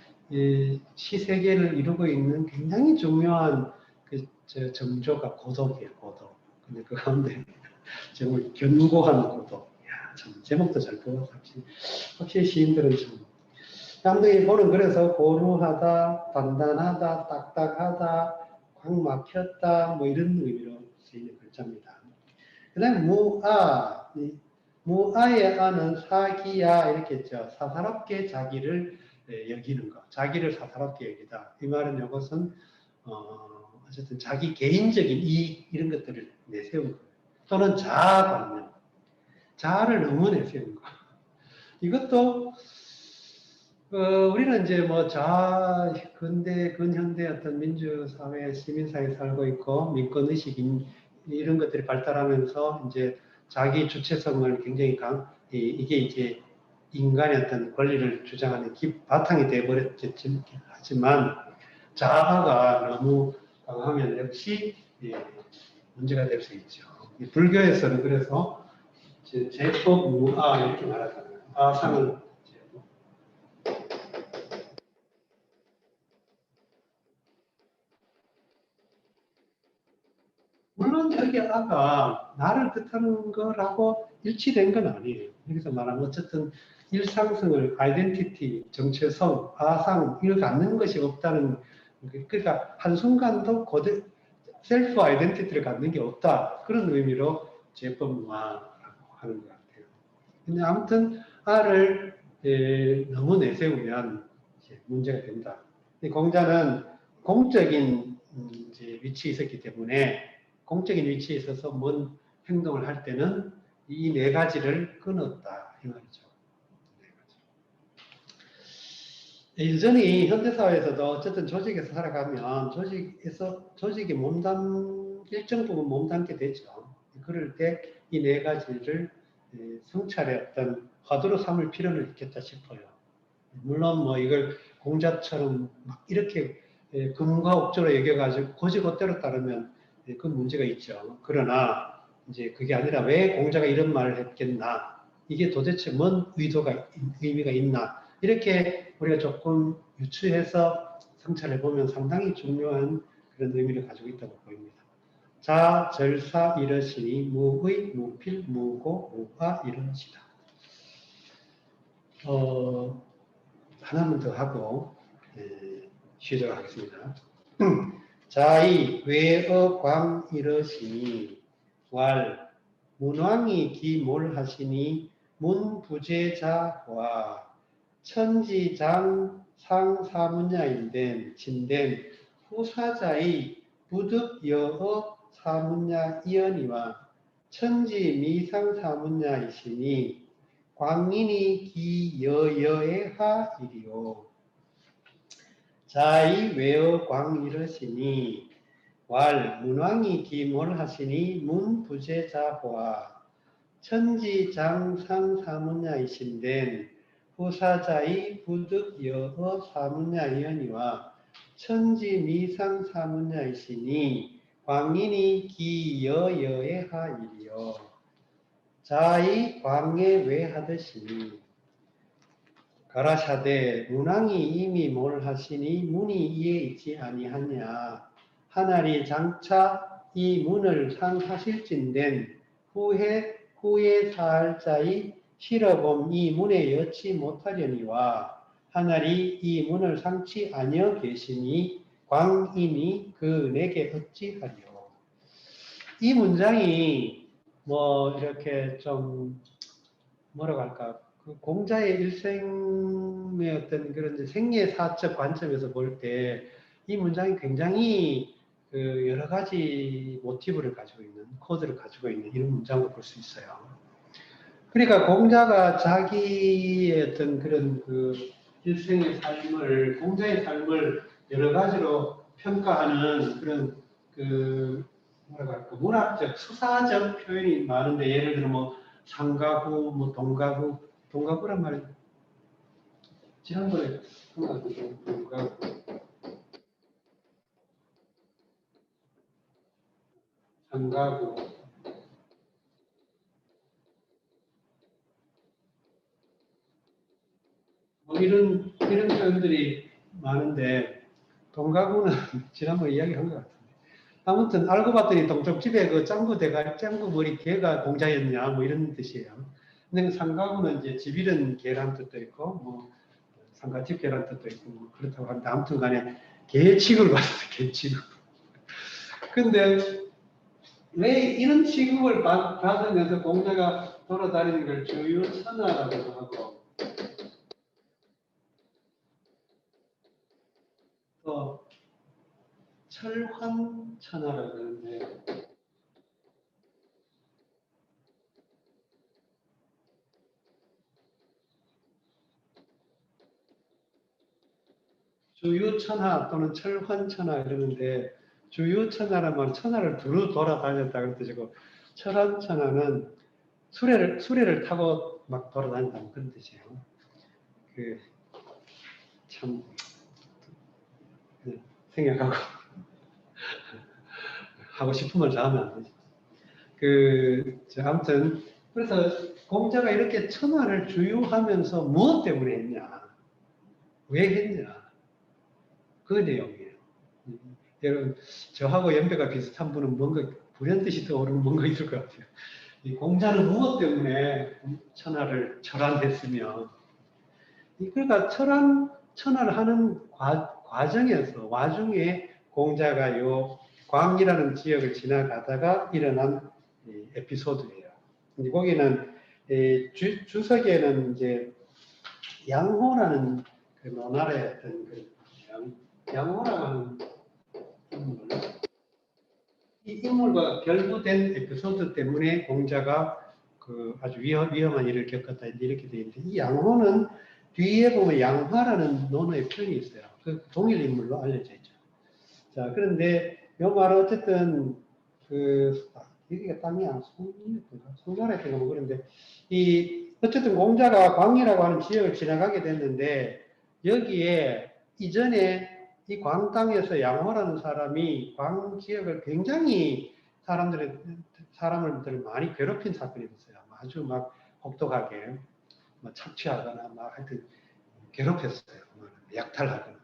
시 세계를 이루고 있는 굉장히 중요한 정조가 고독이에요, 고독. 근데 그 가운데 정말 견고한 고독. 야, 참 제목도 잘 뽑았어. 확실히 시인들은 참. 남들이 보는 그래서 고루하다, 단단하다, 딱딱하다, 꽉 막혔다, 뭐 이런 의미로 쓰이는 글자입니다. 그 다음에 무아의 아는 사기야 이렇게 했죠. 사사롭게 자기를 여기는 것, 자기를 사사롭게 여기다. 이 말은 이것은 어쨌든 자기 개인적인 이익 이런 것들을 내세운 것, 또는 자아관념, 자아를 너무 내세운 것. 이것도 우리는 이제 뭐 근현대 어떤 민주사회, 시민사회에 살고 있고, 민권의식, 이런 것들이 발달하면서 이제 자기 주체성을 굉장히 이게 이제 인간의 어떤 권리를 주장하는 바탕이 되어버렸지만, 자아가 너무 강하면 역시 문제가 될 수 있죠. 불교에서는 그래서 제법 무아 이렇게 말하잖아요. 아상은 물론 저기 아가 나를 뜻하는 거라고 일치된 건 아니에요. 여기서 말하면 어쨌든 일상성을 아이덴티티, 정체성, 아상 이걸 갖는 것이 없다는, 그러니까 한순간도 셀프 아이덴티티를 갖는 게 없다. 그런 의미로 제법무아라고 하는 것 같아요. 근데 아무튼 아를 너무 내세우면 문제가 된다. 공자는 공적인 이제 위치에 있었기 때문에 공적인 위치에 있어서 뭔 행동을 할 때는 이 네 가지를 끊었다 이 말이죠. 네, 여전히 현대사회에서도 어쨌든 조직에서 살아가면 조직이 일정 부분 몸담게 되죠. 그럴 때 이 네 가지를 성찰의 어떤 화두로 삼을 필요는 있겠다 싶어요. 물론 뭐 이걸 공자처럼 막 이렇게 금과 옥조로 여겨가지고 고지고대로 따르면 그 문제가 있죠. 그러나 이제 그게 아니라 왜 공자가 이런 말을 했겠나? 이게 도대체 뭔 의미가 있나? 이렇게 우리가 조금 유추해서 성찰해 보면 상당히 중요한 그런 의미를 가지고 있다고 보입니다. 자, 절사 이러시니 무의, 무필, 무고, 무아 이러시다. 하나만 더 하고 쉬도록 하겠습니다. 자이 외어광 이러시니 왈 문왕이 기몰하시니 문부제자와 천지장 상사문야인된 진된 후사자의 부득여어 사문야 이언이와 천지미상사문야이시니 광인이 기여여의 하이리오. 자이 외어 광이러시니 왈 문왕이 기몰하시니 문부제자호와 천지장상사문야이신된 후사자의 부득 여어 사문야이언이와 천지 미상 사문야이시니 광인이 기여여의 하이리요 자의 광에 외하듯이니 가라사대 문왕이 이미 뭘 하시니 문이 이에 있지 아니하냐 하나리 장차 이 문을 상하실진된 후에 사할자의 실어봄 이 문에 여치 못하려니와 하나리 이 문을 상치 아니어 계시니 광인이 그 내게 어찌하리요. 이 문장이 뭐 이렇게 좀 뭐라고 할까 그 공자의 일생의 어떤 그런 생애사적 관점에서 볼 때 이 문장이 굉장히 그 여러 가지 모티브를 가지고 있는 코드를 가지고 있는 이런 문장으로 볼 수 있어요. 그러니까 공자가 자기의 어떤 그런 그 일생의 삶을 공자의 삶을 여러 가지로 평가하는 그런 그 뭐라고 할까 문학적 수사적 표현이 많은데 예를 들어 뭐 상가구 뭐 동가구란 말이 지난번에 동가구 상가구 뭐 이런 표현들이 많은데 동가구는 지난번에 이야기한 것 같은데 아무튼 알고 봤더니 동쪽집에 그 짱구 머리 개가 공자였냐 뭐 이런 뜻이에요. 근데 상가구는 이제 집 잃은 개란 뜻도 있고 뭐 상가집 개란 뜻도 있고 뭐 그렇다고 하는데 아무튼 간에 개 취급을 받았어요. 개 취급. 근데 왜 이런 취급을 받으면서 공자가 돌아다니는 걸 주유천하라고도 하고 또 철환천하라고 그러는데 주유천하 또는 철환천하 이러는데 주유천하라면 천하를 두루 돌아다녔다는 뜻이고 철환천하는 수레를 타고 막 돌아다닌다는 그런 뜻이에요. 그 참 생각하고 하고 싶은 말 다 하면 안 되죠. 아무튼 그래서 공자가 이렇게 천하를 주유하면서 무엇 때문에 했냐? 왜 했냐? 그 내용이에요. 여러분 저하고 연배가 비슷한 분은 뭔가 불현듯이 떠오르는 뭔가 있을 것 같아요. 이 공자는 무엇 때문에 천하를 철환했으며 그러니까 천하를 하는 과정에서 와중에 공자가 요 광이라는 지역을 지나가다가 일어난 에피소드예요. 근데 거기는 주석에는 이제 양호라는 그 노나라의 어떤 그 양호라고 하는 인물, 이 인물과 결부된 에피소드 때문에 공자가 그 아주 위험한 일을 겪었다 이렇게 되어 있는데 이 양호는 뒤에 보면 양화라는 논어의 표현이 있어요. 그 동일 인물로 알려져 있죠. 자, 그런데 이 말은 어쨌든 여기가 땅이 송나라였던가 뭐 그런데 어쨌든 공자가 광이라고 하는 지역을 지나가게 됐는데 여기에 이전에 이 광 땅에서 양호라는 사람이 광 지역을 굉장히 사람들을 많이 괴롭힌 사건이 있어요. 아주 막 혹독하게 착취하거나 막 하여튼 괴롭혔어요. 약탈하거나.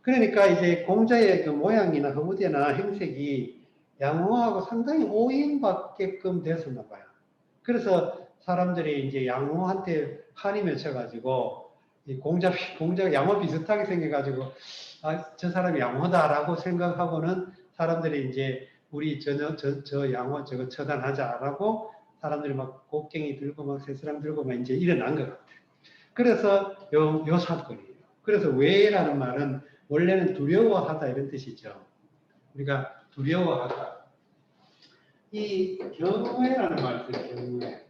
그러니까 이제 공자의 그 모양이나 허무대나 행색이 양호하고 상당히 오인받게끔 됐었나 봐요. 그래서 사람들이 이제 양호한테 한이 맺혀가지고 공자가 양호 비슷하게 생겨가지고 저 사람이 양호다라고 생각하고는 사람들이 이제 우리 저 양호 저거 처단하자라고 사람들이 막 곡괭이 들고 막 새스랑 들고 막 이제 일어난 것 같아요. 그래서 요 사건이에요. 그래서 왜라는 말은 원래는 두려워하다 이런 뜻이죠. 우리가 두려워하다. 이 경외라는 말이 있어요. 경외.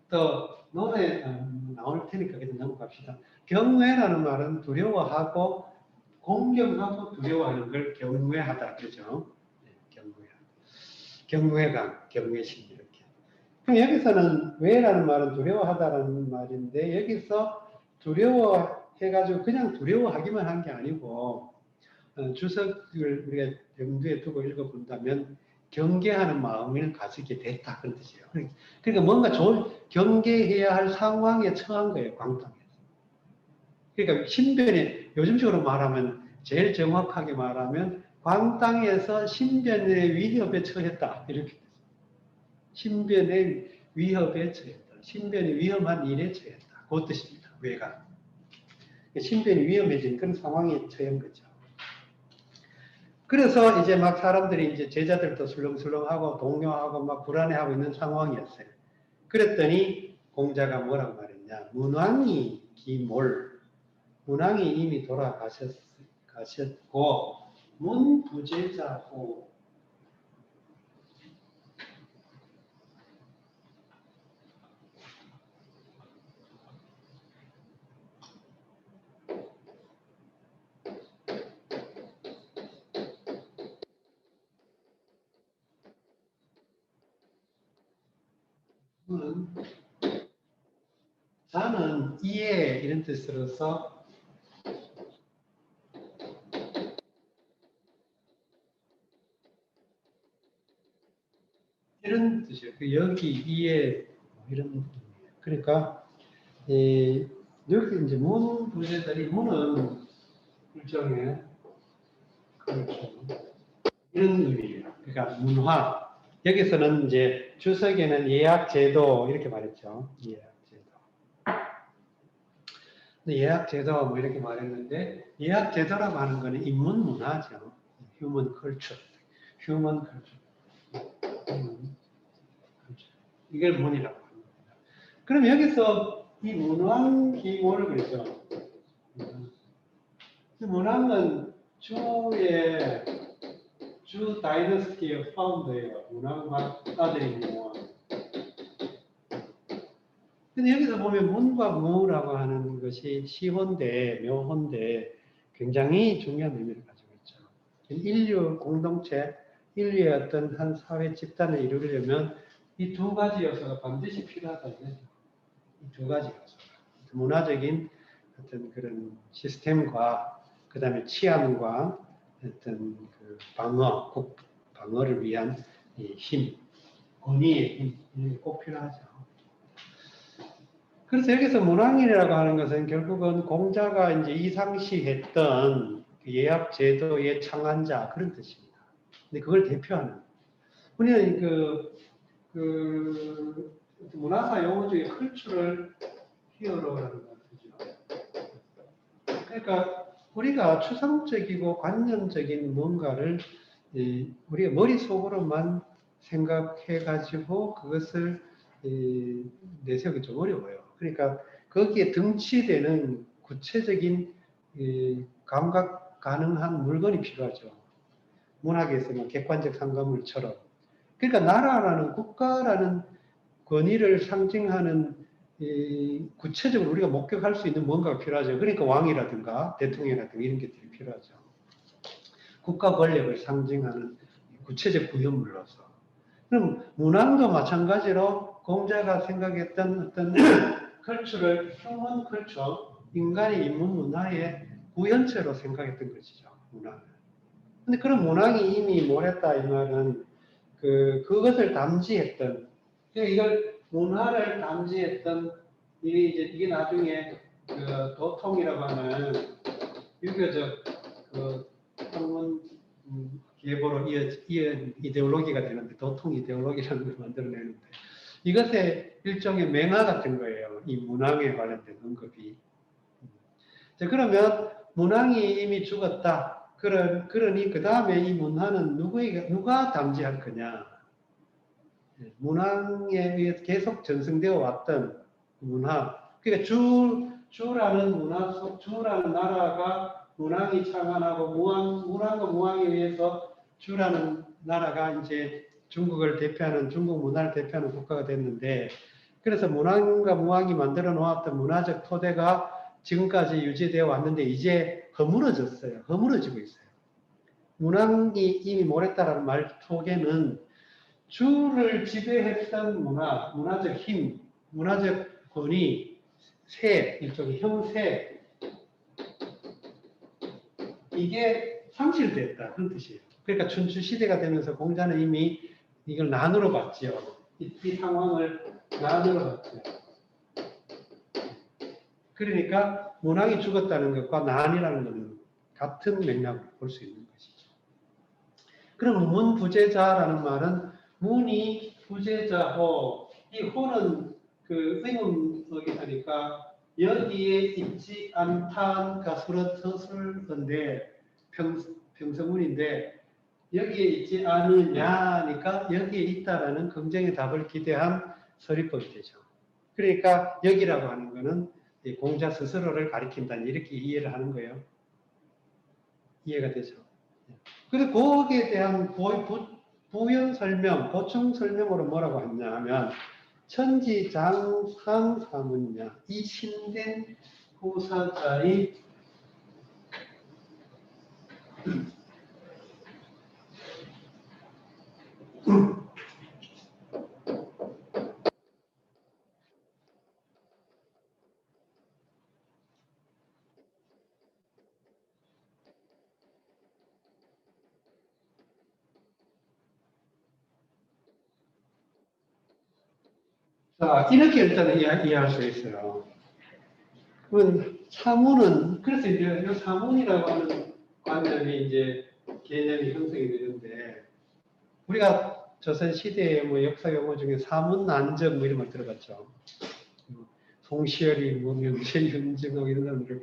또 노래 나올 테니까 그냥 넘어갑시다. 경외라는 말은 두려워하고 공경하고 두려워하는 걸 경외하다 그러죠. 네, 경외감, 경외심 이렇게. 그럼 여기서는 왜라는 말은 두려워하다라는 말인데 여기서 두려워해가지고 그냥 두려워하기만 한 게 아니고 주석을 우리가 염두에 두고 읽어본다면 경계하는 마음을 가지게 됐다 그런 뜻이에요. 그러니까 뭔가 경계해야 할 상황에 처한 거예요. 광탕에서. 그러니까 신변에 요즘식으로 말하면 제일 정확하게 말하면 광땅에서 신변의 위협에 처했다 이렇게 됐어요. 신변의 위협에 처했다. 신변이 위험한 일에 처했다. 그 뜻입니다. 왜가 신변이 위험해진 그런 상황에 처한 거죠. 그래서 이제 막 사람들이 이제 제자들도 술렁술렁하고 동요하고 막 불안해하고 있는 상황이었어요. 그랬더니 공자가 뭐라고 말했냐? 문왕이 기몰. 문왕이 이미 돌아가셨고 문부제자고 자는 이해 이런 뜻으로서 이런 뜻이에요. 여기 이해 이런 뜻이에요. 그러니까 여기 이제 문 부제들이 문은 일종의 그렇죠. 이런 의미예요. 그러니까 문화. 여기서는 이제 주석에는 예약제도 이렇게 말했죠. 예약제도. 예약제도 뭐 이렇게 말했는데 예약제도라고 하는 거는 인문 문화죠. 휴먼 컬처. 휴먼 컬처. 이걸 문이라고 합니다. 그럼 여기서 이 문왕기모를 그랬죠. 문왕은 주 다이너스티의 파운더예요. 문왕 아들인 문왕. 근데 여기서 보면 문과 무라고 하는 것이 시혼대, 묘혼대 굉장히 중요한 의미를 가지고 있죠. 인류 공동체, 인류의 어떤 한 사회 집단을 이루려면 이 두 가지 요소가 반드시 필요하다. 이 두 가지 요소. 문화적인 어떤 그런 시스템과 그 다음에 치안과 어떤 그 방어를 위한 이 힘, 권위의 힘, 이게 꼭 필요하죠. 그래서 여기서 문왕이라고 하는 것은 결국은 공자가 이제 이상시했던 그 예약 제도의 창안자 그런 뜻입니다. 근데 그걸 대표하는 우리는 그 문화사 용어 중에 컬처럴 히어로라는 거 같죠. 그러니까 우리가 추상적이고 관념적인 뭔가를 우리가 머릿속으로만 생각해가지고 그것을 내세우기 좀 어려워요. 그러니까 거기에 등치되는 구체적인 감각 가능한 물건이 필요하죠. 문학에서는 객관적 상가물처럼. 그러니까 나라라는 국가라는 권위를 상징하는 구체적으로 우리가 목격할 수 있는 뭔가가 필요하죠. 그러니까 왕이라든가 대통령이라든가 이런 것들이 필요하죠. 국가 권력을 상징하는 구체적 구현물로서. 그럼 문항도 마찬가지로 공자가 생각했던 어떤 컬처를 휴먼 컬처, 인간의 인문 문화의 구현체로 생각했던 것이죠. 문항을. 근데 그런 문항이 이미 뭘 했다 이 말은 그것을 담지했던 이걸 문화를 담지했던 이게 나중에 그 도통이라고 하는 유교적 그 학문 계보로 이은 이데올로기가 되는데 도통 이데올로기라는 걸 만들어내는데 이것의 일종의 맹화 같은 거예요. 이 문항에 관련된 언급이. 자, 그러면 문항이 이미 죽었다. 그러니 그 다음에 이 문화는 누가 담지할 거냐? 문항에 의해서 계속 전승되어 왔던 문화. 그러니까 주라는 문화 속, 주라는 나라가 문항이 창안하고 문항과 무항에 의해서 주라는 나라가 이제 중국을 대표하는 중국 문화를 대표하는 국가가 됐는데 그래서 문항과 무항이 만들어 놓았던 문화적 토대가 지금까지 유지되어 왔는데 이제 허물어졌어요. 허물어지고 있어요. 문항이 이미 몰했다라는 말 속에는 주를 지배했던 문화, 문화적 힘, 문화적 권위, 세, 일종의 형세, 이게 상실됐다 그런 뜻이에요. 그러니까 춘추 시대가 되면서 공자는 이미 이걸 난으로 봤죠. 이 상황을 난으로 봤죠. 그러니까 문왕이 죽었다는 것과 난이라는 것은 같은 맥락으로 볼 수 있는 것이죠. 그럼 문부재자라는 말은 문이 부재자호, 이 호는 그 의문어기 하니까 여기에 있지 않다가 서술건데 평서문인데 여기에 있지 않으냐니까 여기에 있다라는 긍정의 답을 기대한 서리법이 되죠. 그러니까 여기라고 하는 것은 공자 스스로를 가리킨다 이렇게 이해를 하는 거예요. 이해가 되죠. 그래서 거기에 대한 부연 설명, 보충 설명으로 뭐라고 했냐 하면 천지장상사문야 이 신된 후사자의 자, 이렇게 일단 이해할 수 있어요. 그러면 사문은, 그래서 이제 이 사문이라고 하는 관념이 이제 개념이 형성이 되는데, 우리가 조선 시대의 뭐 역사 용어 중에 사문난정 뭐 이런 걸 들어봤죠. 송시열이 뭐 명실윤증 이런 사람들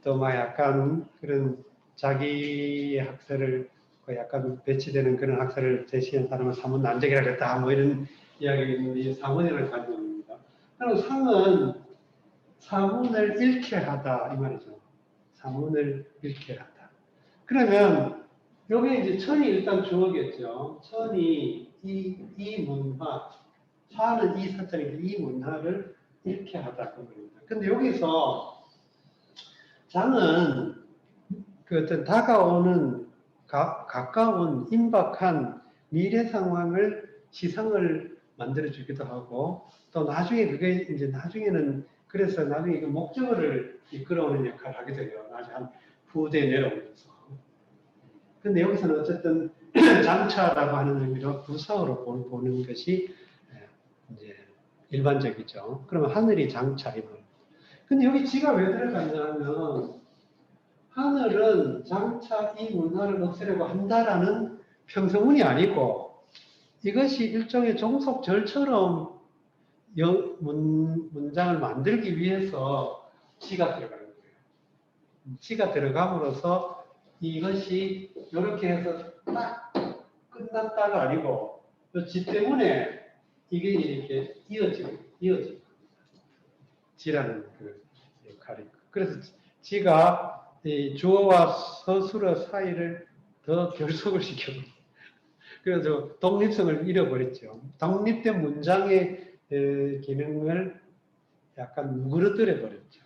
또 막 약간 그런 자기 학설을 약간 배치되는 그런 학설을 제시한 사람은 사문난정이라고 했다 뭐 이런 이야기가 있는데 사문이라는 관념입니다. 그럼 상은 사문을 잃게 하다 이 말이죠. 사문을 잃게 하다. 그러면 여기 이제 천이 일단 주어겠죠. 천이 이 문화, 사는 이 사자니까 이 문화를 잃게 하다 그 말입니다. 근데 여기서 장은 그 어떤 다가오는 가까운 임박한 미래 상황을 시상을 만들어 주기도 하고 또 나중에 그게 이제 나중에는 그래서 나중에 그 목적어를 이끌어오는 역할을 하게 돼요. 나중에 한 후대에 내려오면서. 근데 여기서는 어쨌든 장차라고 하는 의미로 부사어로 보는 것이 이제 일반적이죠. 그러면 하늘이 장차 이런. 근데 여기 지가 왜 들어갔냐 하면 하늘은 장차 이 문화를 없애려고 한다라는 평서문이 아니고 이것이 일종의 종속절처럼 문장을 만들기 위해서 지가 들어가는 거예요. 지가 들어감으로써 이것이 이렇게 해서 딱 끝났다가 아니고 지 때문에 이게 이렇게 이어지고 지라는 그 역할이. 그래서 지가 이 주어와 서술어 사이를 더 결속을 시켜버려. 그래서 독립성을 잃어버렸죠. 독립된 문장의 기능을 약간 무너뜨려 버렸죠.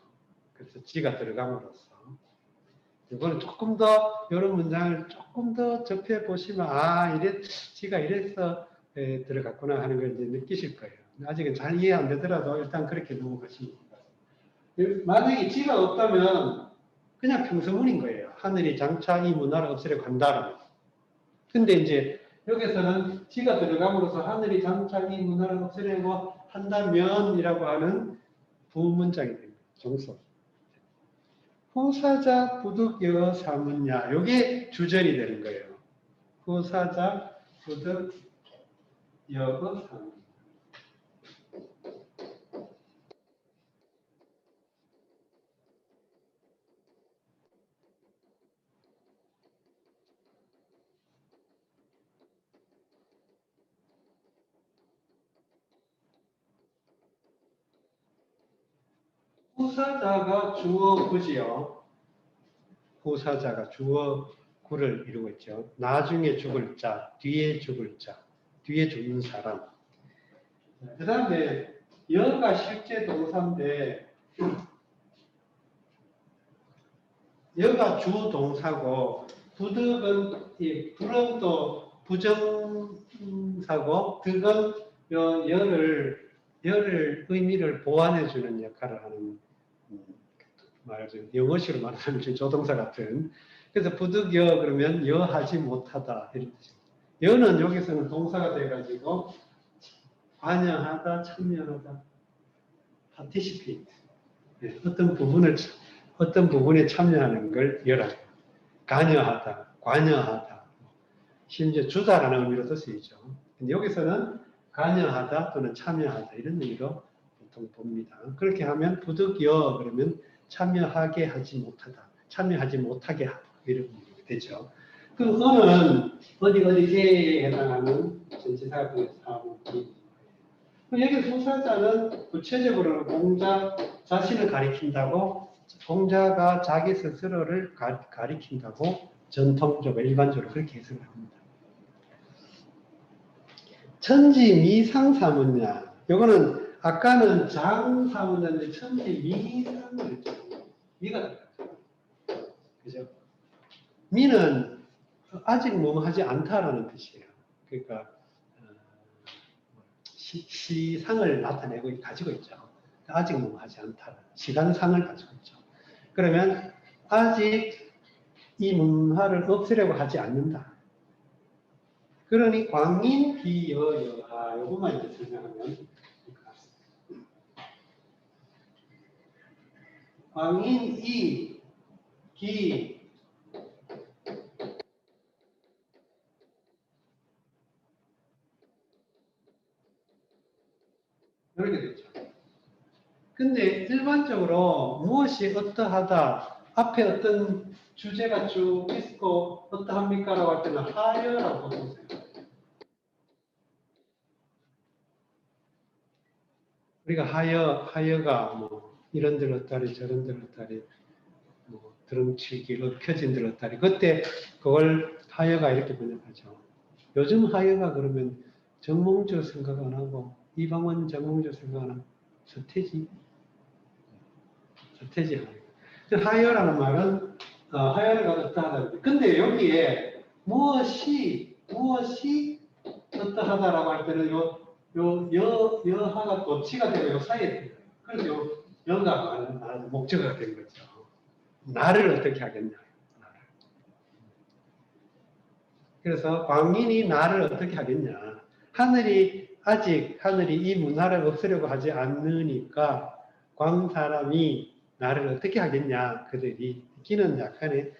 그래서 지가 들어감으로써. 이거는 조금 더 이런 문장을 조금 더 접해 보시면 지가 이래서 들어갔구나 하는 걸 이제 느끼실 거예요. 아직은 잘 이해 안 되더라도 일단 그렇게 넘어가시면 됩니다. 만약에 지가 없다면 그냥 평서문인 거예요. 하늘이 장차 이 문화를 없애려고 한다라면. 근데 이제 여기서는 지가 들어감으로써 하늘이 장차 이 문화를 없애려고 한다면이라고 하는 부문장이 됩니다. 종속. 후사자 부득여 사문야. 요게 주절이 되는 거예요. 후사자 부득여 사문야. 후사자가 주어 구지요. 후사자가 주어 구를 이루고 있죠. 나중에 죽을 자, 뒤에 죽을 자, 뒤에 죽는 사람. 그 다음에 여가 실제 동사인데 여가 주 동사고 부득은 불은 또 부정사고 득은 요 열을 의미를 보완해주는 역할을 하는 말하죠. 영어식으로 말하면 조동사 같은. 그래서 부득여 그러면 여하지 못하다 이런 뜻입니다. 여는 여기서는 동사가 돼가지고 관여하다, 참여하다, participate. 네, 어떤 부분에 참여하는 걸 여라. 관여하다, 관여하다. 심지어 주다라는 의미로도 쓰이죠. 근데 여기서는 관여하다 또는 참여하다 이런 의미로 보통 봅니다. 그렇게 하면 부득여 그러면 참여하게 하지 못하다, 참여하지 못하게 하다 이런 의미가 되죠. 그 어는 어디에 해당하는 전치사가 되어서 여기 소사자는 구체적으로는 공자 자신을 가리킨다고, 공자가 자기 스스로를 가리킨다고 전통적으로 일반적으로 그렇게 해석을 합니다. 천지 미상사문야. 요거는 아까는 장사문야인데 천지 미상을 했죠. 미가 들어갔죠. 그죠? 미는 아직 뭐 하지 않다라는 뜻이에요. 그러니까 시상을 나타내고 가지고 있죠. 아직 뭐 하지 않다. 시간상을 가지고 있죠. 그러면 아직 이 문화를 없애려고 하지 않는다. 그러니 광인 비여여하 요것만 이제 설명하면 광인 이기 이렇게 되죠. 근데 일반적으로 무엇이 어떠하다 앞에 어떤 주제가 쭉 있고 어떠합니까? 라고 할 때는 하여라고 보세요. 우리가 하여가 뭐 이런들 어따리 저런들 어따리 뭐 드럼치기 엎혀진들 어따리 그때 그걸 하여가 이렇게 번역하죠. 요즘 하여가 그러면 정몽주 생각 안 하고 이방원 정몽주 생각 안 하고 서태지 하여. 하여라는 말은 하여가 어떠하다. 근데 여기에 무엇이 어떠하다라고 할 때는 여하가 도치가 되고 요 사이에 들어요. 그래서 여가 말하는 목적어가 된 거죠. 나를 어떻게 하겠냐. 나를. 그래서 광인이 나를 어떻게 하겠냐. 하늘이 이 문화를 없애려고 하지 않으니까 광 사람이 나를 어떻게 하겠냐. 그들이 기는 약간의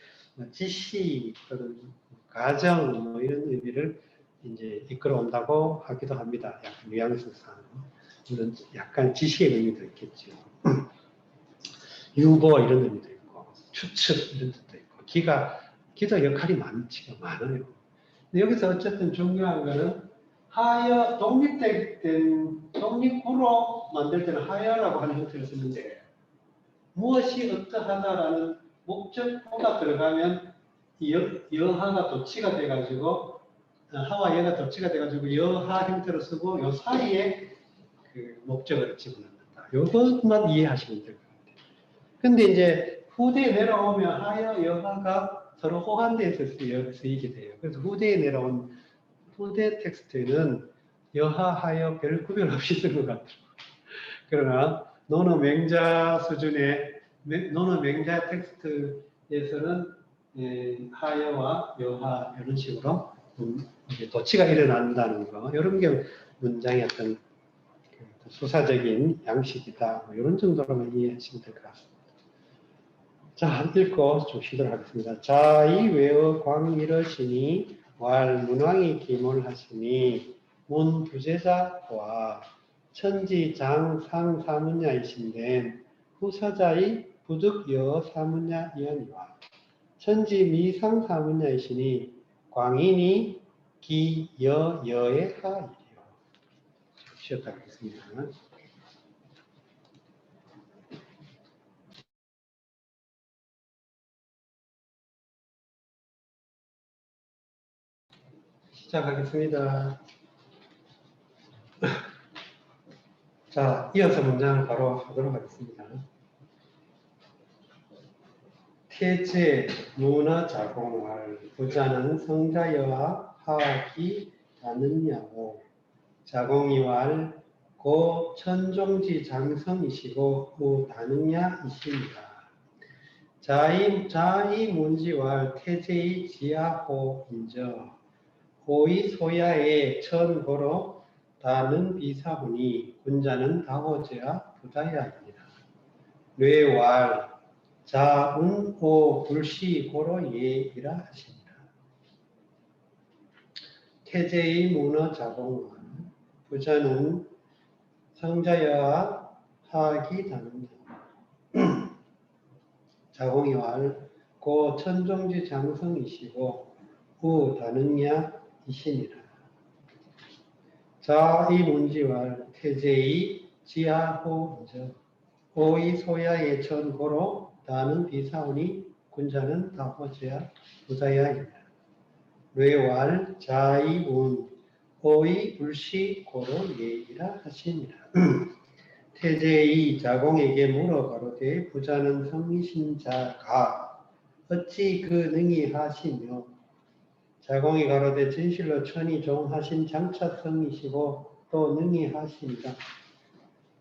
지시 또는 가정 뭐 이런 의미를 이제 이끌어온다고 하기도 합니다. 약간 뉘앙스상 이런 약간 지시의 의미도 있겠죠. 유보 이런 의미도 있고 추측 이런 뜻도 있고 기도 역할이 많아요. 근데 여기서 어쨌든 중요한 거는 하여 독립구로 만들 때는 하여라고 하는 형태를 쓰는데 무엇이 어떠하다라는 목적어가 들어가면 여하가 도치가 돼가지고 하와 여가 도치가 돼가지고 여하 형태로 쓰고 요 사이에 그 목적어를 집어넣는다. 이것만 이해하시면 될 것 같아요. 근데 이제 후대에 내려오면 하여 여하가 서로 호환돼서 쓰이게 돼요. 그래서 후대에 내려온 후대 텍스트에는 여하 하여 별 구별 없이 쓴 것 같아요. 그러나 논어 맹자 수준의 논어 맹자 텍스트에서는 하여와 여하 이런 식으로 도치가 일어난다는 거 이런 게 문장의 어떤 수사적인 양식이다 뭐 이런 정도로만 이해하시면 될 것 같습니다. 자, 읽고 좀 쉬도록 하겠습니다. 자이 외어 광 이러시니 왈 문왕이 기몰하시니 문 부제자와 천지 장 상 사문야이신데 후사자의 부득 여 사문야 이언이와 천지 미상 사문야이시니 광인이 기 여의 하이리요. 쉬었다 하겠습니다. 시작하겠습니다. 자, 이어서 문장을 바로 하도록 하겠습니다. 태제 문화 자공할 부자는 성자여와 하기 다느냐고 자공이왈 고 천종지 장성이시고 우 다느냐이십니다. 자이 문지왈 태제이 지하호 인저 호의 소야의 천고로 다는 비사훈이 군자는 다호제야 부다야입니다. 뇌왈 자운호 불시고로 예이라 하십니다. 태제의 문어 자공은 부자는 성자여야 하기 다는다. 자공이왈 고 천종지 장성이시고 우 다느냐 이시니라. 자이 문지왈 태제의 지하호 오이 소야의 천고로 다는 비사오니 군자는 다호제야 부자야이다. 뇌왈 자이운 오이 불시 고로 예이라 하시니라. 태제의 자공에게 물어 가로되 부자는 성이신 자가 어찌 그 능히 하시며 자공이 가로되 진실로 천이 종하신 장차성이시고 또 능히 하시니라.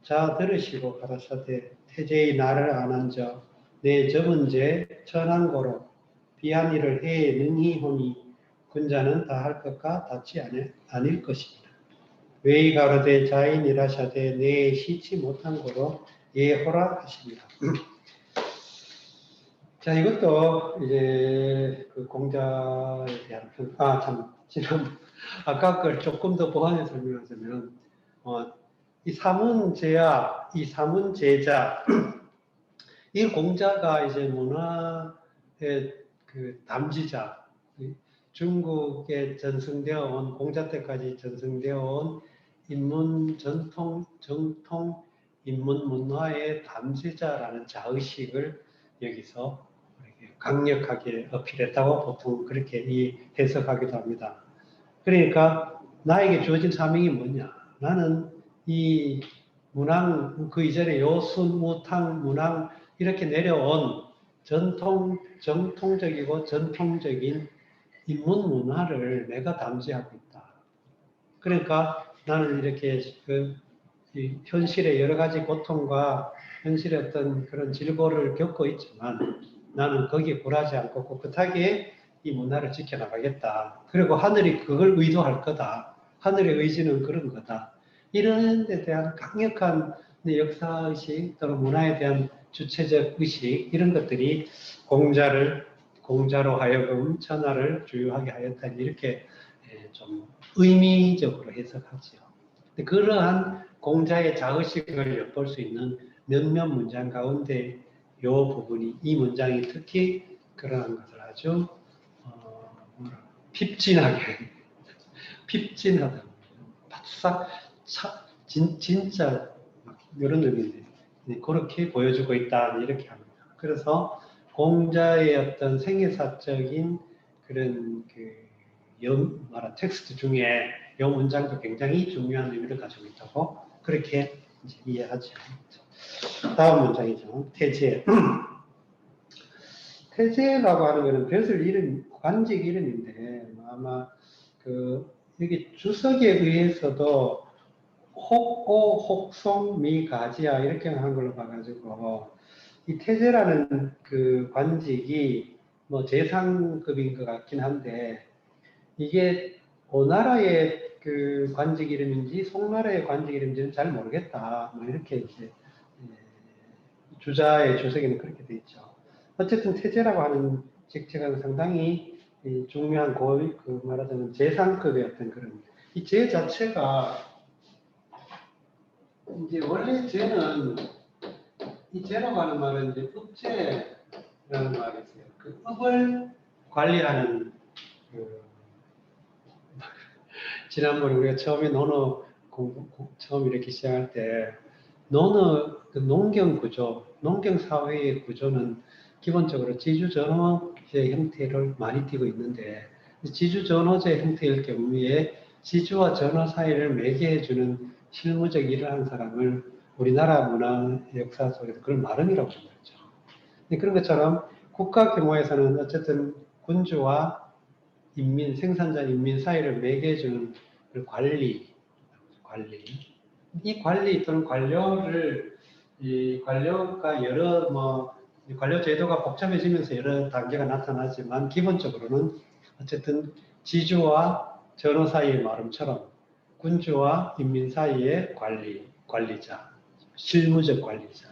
자 들으시고 가라사대 태제의 나를 아난저 내 적은 죄 천한고로 비한 일을 해 능히 하니 군자는 다 할 것과 닿지 아닐 것이니라. 외이 가로되 자인이라샤되 내 시치 못한 고로 예호라 하십니다. 자, 이것도 이제 그 공자에 대한 지난 아까 걸 조금 더 보완해 설명하자면 이 사문제야, 이 사문제자 이 공자가 이제 문화의 그 담지자, 중국에 전승되어 온 공자 때까지 전승되어 온 인문 정통 인문 문화의 담지자라는 자의식을 여기서 강력하게 어필했다고 보통 그렇게 해석하기도 합니다. 그러니까 나에게 주어진 사명이 뭐냐? 나는 이 문왕 그 이전에 요순, 우탕, 문왕 이렇게 내려온 정통적이고 전통적인 인문 문화를 내가 담지하고 있다. 그러니까 나는 이렇게 이 현실의 여러 가지 고통과 현실의 어떤 그런 질고를 겪고 있지만 나는 거기에 굴하지 않고 꿋꿋하게 이 문화를 지켜나가겠다. 그리고 하늘이 그걸 의도할 거다. 하늘의 의지는 그런 거다. 이런 데 대한 강력한 역사의식 또는 문화에 대한 주체적 의식 이런 것들이 공자로 하여금 천하를 주유하게 하였다. 이렇게 좀 의미적으로 해석하죠. 그러한 공자의 자의식을 엿볼 수 있는 몇몇 문장 가운데 이 부분이 이 문장이 특히 그러한 것을 아주 핍진하다. 바싹 진짜 이런 의미인데 그렇게 보여주고 있다 이렇게 합니다. 그래서 공자의 어떤 생애사적인 그런 말한 텍스트 중에 이 문장도 굉장히 중요한 의미를 가지고 있다고 그렇게 이제 이해하죠. 다음 문장이죠. 태제. 태제라고 하는 것은 벼슬 이름, 관직 이름인데 아마 여기 주석에 의해서도 혹오, 혹송, 미, 가지야 이렇게 한 걸로 봐가지고 이 태제라는 그 관직이 뭐 재상급인 것 같긴 한데 이게 오나라의 그 관직 이름인지 송나라의 관직 이름인지는 잘 모르겠다. 뭐 이렇게 이제 주자의 주석에는 그렇게 돼 있죠. 어쨌든 태제라고 하는 직책은 상당히 중요한 말하자면 재상급의 어떤 그런 이 제 자체가 이제 원래 제는 이 제라고 하는 말은 이제 읍제라는 말이 있어요. 그 읍을 관리하는 지난번에 우리가 처음에 논어 처음 이렇게 시작할 때 논어 그 농경 구조, 농경 사회의 구조는 기본적으로 지주전호제 형태를 많이 띠고 있는데 지주전호제 형태일 경우에 지주와 전호 사이를 매개해주는 실무적 일을 한 사람을 우리나라 문화 역사 속에서 그걸 마름이라고 부르죠. 그런 것처럼 국가 규모에서는 어쨌든 군주와 생산자 인민 사이를 매개해주는 관리. 이 관리 또는 관료를, 이 관료가 이 관료 제도가 복잡해지면서 여러 단계가 나타나지만 기본적으로는 어쨌든 지주와 전후 사이의 마름처럼 군주와 인민 사이의 관리자, 실무적 관리자.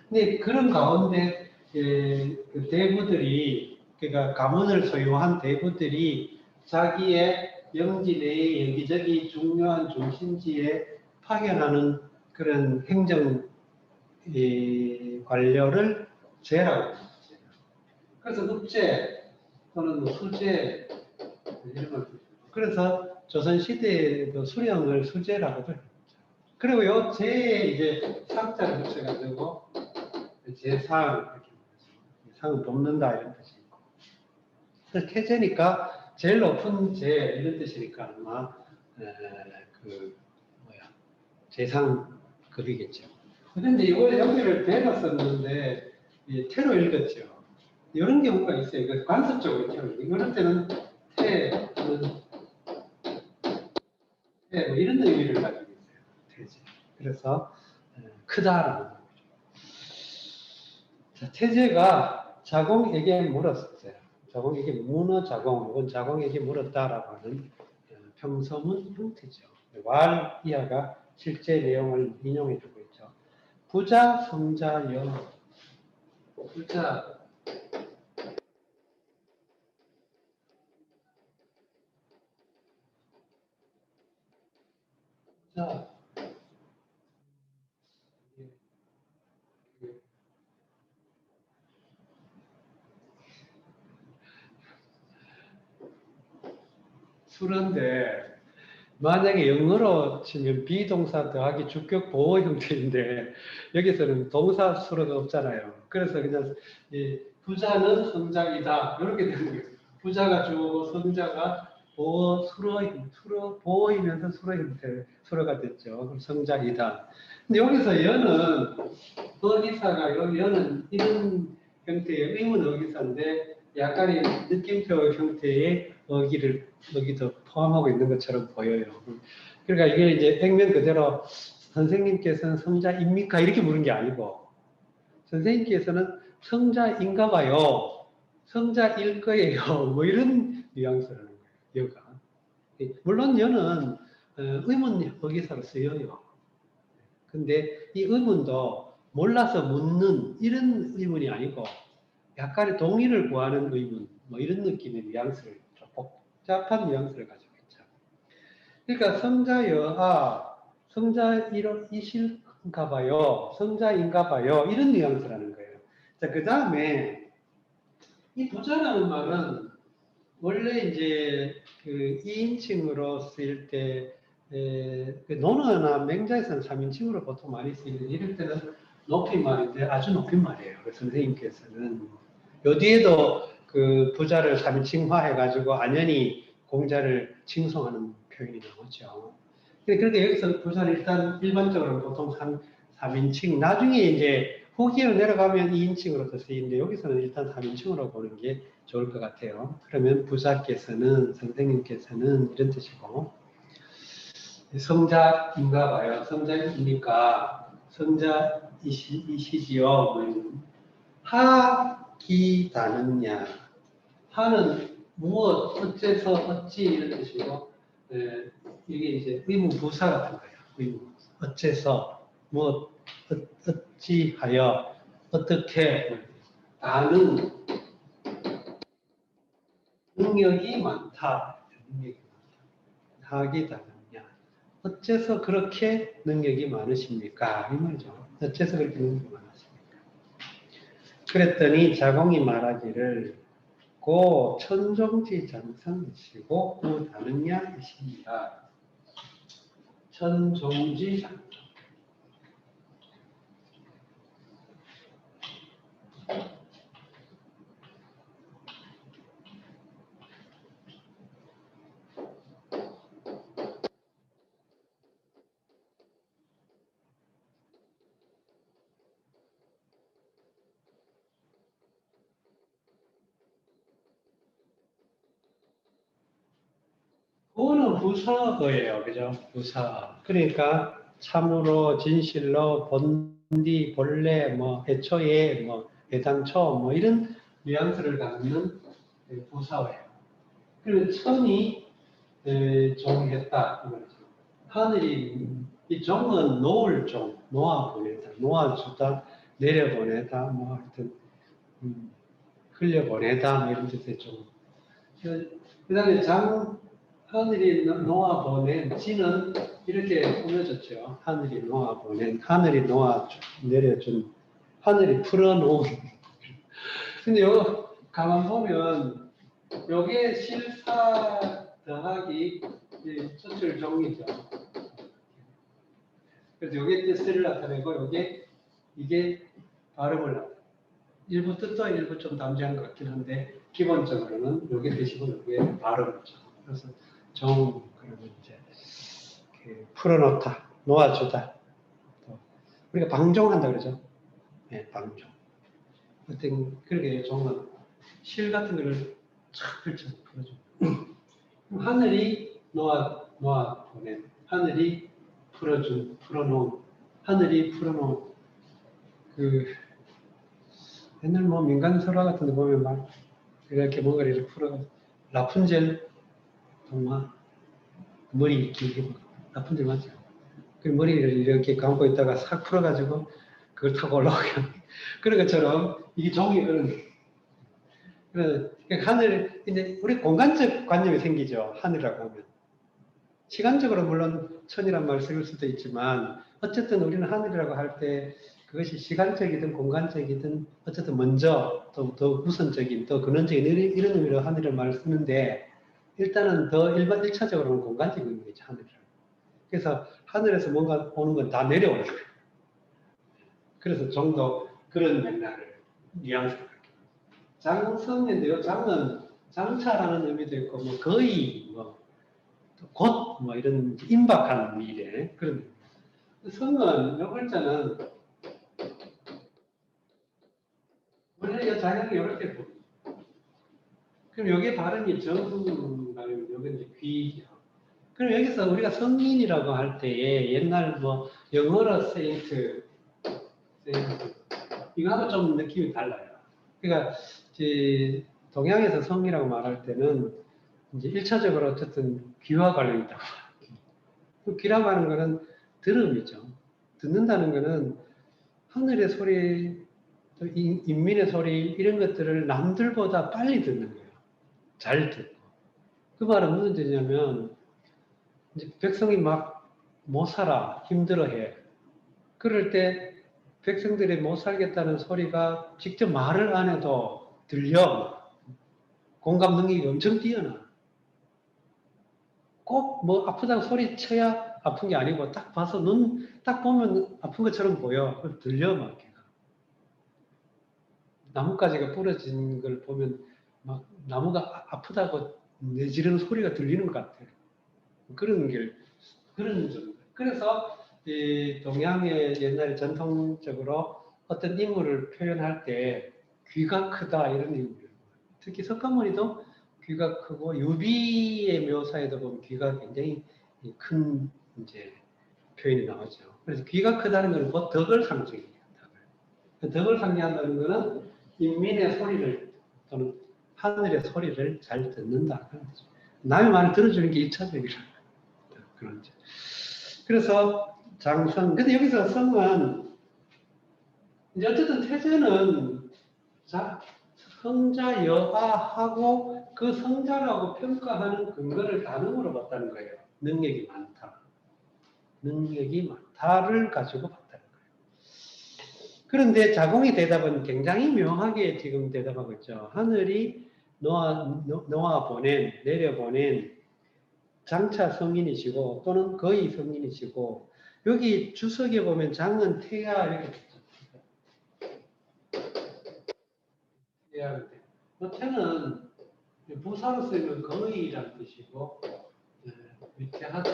근데 그런 가운데 그 대부들이, 그러니까 가문을 소유한 대부들이 자기의 영지 내의 여기저기 중요한 중심지에 파견하는 그런 행정 관료를 제라고 합니다. 그래서 읍제 또는 수제 이런 걸, 그래서 조선 시대에도 수령을 수제라고도 합니다. 그리고 요 제에 이제 상자를 붙여가지고 제상 이렇게 상을 돕는다 이런 뜻이 있고, 그래서 태제니까 제일 높은 제 이런 뜻이니까 아마 재상급이겠죠. 그런데 이걸 여기를 대가 썼는데 태로 읽었죠. 이런 경우가 있어요. 그 관습적으로 태로. 이럴 때는 뭐 이런 의미를 가지고 있어요. 태제. 그래서 크다라는 거죠. 자, 태제가 자공에게 물었어요. 자공에게 문어 자공 혹은 자공에게 물었다라고 하는 평서문 형태죠. 왈 이하가 실제 내용을 인용해 주고 있죠. 부자 성자여. 부자 자 수런데 만약에 영어로 치면 비동사 더하기 주격 보호 형태인데 여기서는 동사 수로가 없잖아요. 그래서 그냥 부자는 성장이다 이렇게 되는 거예요. 부자가 주어고 성자가 보호 수로 보호이면서 수로 형태 수로가 됐죠. 그럼 성장이다. 근데 여기서 여는 어기사가 여는 이런 형태의 의문 어기사인데 약간의 느낌표 형태의 어기도 포함하고 있는 것처럼 보여요. 그러니까 이게 이제 액면 그대로 선생님께서는 성자입니까? 이렇게 물은 게 아니고, 선생님께서는 성자인가 봐요. 성자일 거예요. 뭐 이런 뉘앙스라는 거예요, 여가. 물론 여는 의문 어기사로 쓰여요. 근데 이 의문도 몰라서 묻는 이런 의문이 아니고 약간의 동의를 구하는 의문, 뭐 이런 느낌의 뉘앙스를, 좀 복잡한 뉘앙스를 가지고 있죠. 그러니까 성자이실인가 봐요. 성자인가 봐요. 이런 뉘앙스라는 거예요. 자, 그 다음에 이 부자라는 말은 원래 이제 그 2인칭으로 쓰일 때 그 논어나 맹자에서는 3인칭으로 보통 많이 쓰이는데 이럴 때는 높임말인데 아주 높임말이에요. 그 선생님께서는 요 뒤에도 그 부자를 3인칭화 해가지고 안연히 공자를 칭송하는 표현이 나오죠. 그런데 여기서 부자는 일단 일반적으로 보통 3인칭, 나중에 이제 후기로 내려가면 2인칭으로 쓰이는데 여기서는 일단 3인칭으로 보는 게 좋을 것 같아요. 그러면 부자께서는, 선생님께서는 이런 뜻이고, 성자인가 봐요. 성자입니까? 성자이시지요. 하기다느냐. 하는 무엇, 어째서, 어찌 이런 뜻이고, 이게 이제 의문부사 같은 거예요. 의문부사. 어째서, 무엇, 어찌하여, 어떻게, 다는 능력이 많다. 능력이 많다. 하기다느냐. 어째서 그렇게 능력이 많으십니까? 이 말이죠. 어째서 그렇게 능력이 많으십니까? 그랬더니 자공이 말하기를 고 천종지 장성이시고 그 다느냐 이십니다. 천종지 장성. 부사어예요. 그죠? 부사. 그러니까 참으로, 진실로, 본디, 본래, 뭐 애초에, 뭐 애당초, 뭐 이런 뉘앙스를 갖는 부사어예요. 그리고 천이 종했다. 이 말이죠. 하늘이 이 종은 놓을 종, 놓아 보내다, 놓아주다, 내려보내다, 뭐 하여튼 흘려 보내다 뭐 이런 뜻의 종. 그다음에 하늘이 놓아 보낸 지는 이렇게 꾸며졌죠. 하늘이 놓아 보낸, 하늘이 놓아 내려준, 하늘이 풀어놓은. 근데 이거 가만 보면 요게 실사 더하기 첫줄 종이죠. 그래서 요게 뜻을 나타내고 요게 이게 발음을 나타내요. 일부 뜻도 일부 좀 담재한 것 같긴 한데 기본적으로는 요게 뜻이고 요게 발음이죠. 그래서 종 그러면 이제 풀어놓다, 놓아주다. 우리가 방종한다 그러죠. 네, 방종. 어떤 그렇게 종은 실 같은 거를 쫙 펼쳐줘. 하늘이 놓아 보낸, 하늘이 풀어놓은, 하늘이 풀어놓은. 옛날 뭐 민간 설화 같은 데 보면 막 이렇게 뭔가 이렇게 풀어, 라푼젤 동화, 머리 길게 라푼젤 맞죠? 그 머리를 이렇게 감고 있다가 싹 풀어가지고 그걸 타고 올라오게 하는 그런 것처럼 이게 종이 그래서 하늘, 이제 우리 공간적 관념이 생기죠. 하늘이라고 하면. 시간적으로 물론 천이란 말을 쓸 수도 있지만 어쨌든 우리는 하늘이라고 할 때 그것이 시간적이든 공간적이든 어쨌든 먼저 더 우선적인 더 근원적인 이런 의미로 하늘이라는 말을 쓰는데 일단은 더 일차적으로는 공간적인 의미죠. 하늘이라고. 그래서 하늘에서 뭔가 오는 건 다 내려오는 거예요. 그래서 좀 더 그런 맥락을 뉘앙스를 장성인데요. 장은 장차라는 의미도 있고 뭐 거의 뭐 곧 뭐 이런 임박한 미래 그런 성은 요 글자는 원래 자연이 이렇게 보입니다. 그럼 여기 발음이 정 발음이 여기 이제 귀죠. 그럼 여기서 우리가 성인이라고 할 때에 옛날 뭐 영어로 세인트 이거하고 좀 느낌이 달라요. 그러니까 이제 동양에서 성이라고 말할 때는 이제 1차적으로 어쨌든 귀와 관련이 있다고. 그 귀라고 하는 거는 들음이죠. 듣는다는 거는 하늘의 소리, 인민의 소리 이런 것들을 남들보다 빨리 듣는 거예요. 잘 듣고. 그 말은 무슨 뜻이냐면 이제 백성이 막 못 살아 힘들어해. 그럴 때 백성들이 못 살겠다는 소리가 직접 말을 안 해도 들려. 공감 능력이 엄청 뛰어나. 꼭 뭐 아프다고 소리 쳐야 아픈 게 아니고 딱 봐서 눈 딱 보면 아픈 것처럼 보여. 들려 막 걔가. 나뭇가지가 부러진 걸 보면 막 나무가 아프다고 내지르는 소리가 들리는 것 같아. 그런 점. 그래서 이 동양의 옛날에 전통적으로 어떤 인물을 표현할 때 귀가 크다 이런 인물. 특히 석가모니도 귀가 크고 유비의 묘사에도 보면 귀가 굉장히 큰 이제 표현이 나오죠. 그래서 귀가 크다는 것은 곧 덕을 상징해요. 덕을 상징한다는 것은 인민의 소리를 또는 하늘의 소리를 잘 듣는다. 남의 말을 들어주는 게 1차적이라 그런 거죠. 그래서 장성. 근데 여기서 성은 이제 어쨌든 태제는 성자 여하하고 그 성자라고 평가하는 근거를 단어로 봤다는 거예요. 능력이 많다. 능력이 많다를 가지고 봤다는 거예요. 그런데 자공의 대답은 굉장히 묘하게 지금 대답하고 있죠. 하늘이 놓아 보낸, 내려보낸 장차 성인이시고 또는 거의 성인이시고 여기 주석에 보면 장은 태야 이렇게 태야 태는 부사로 쓰이면 거의라는 뜻이고 위태하다.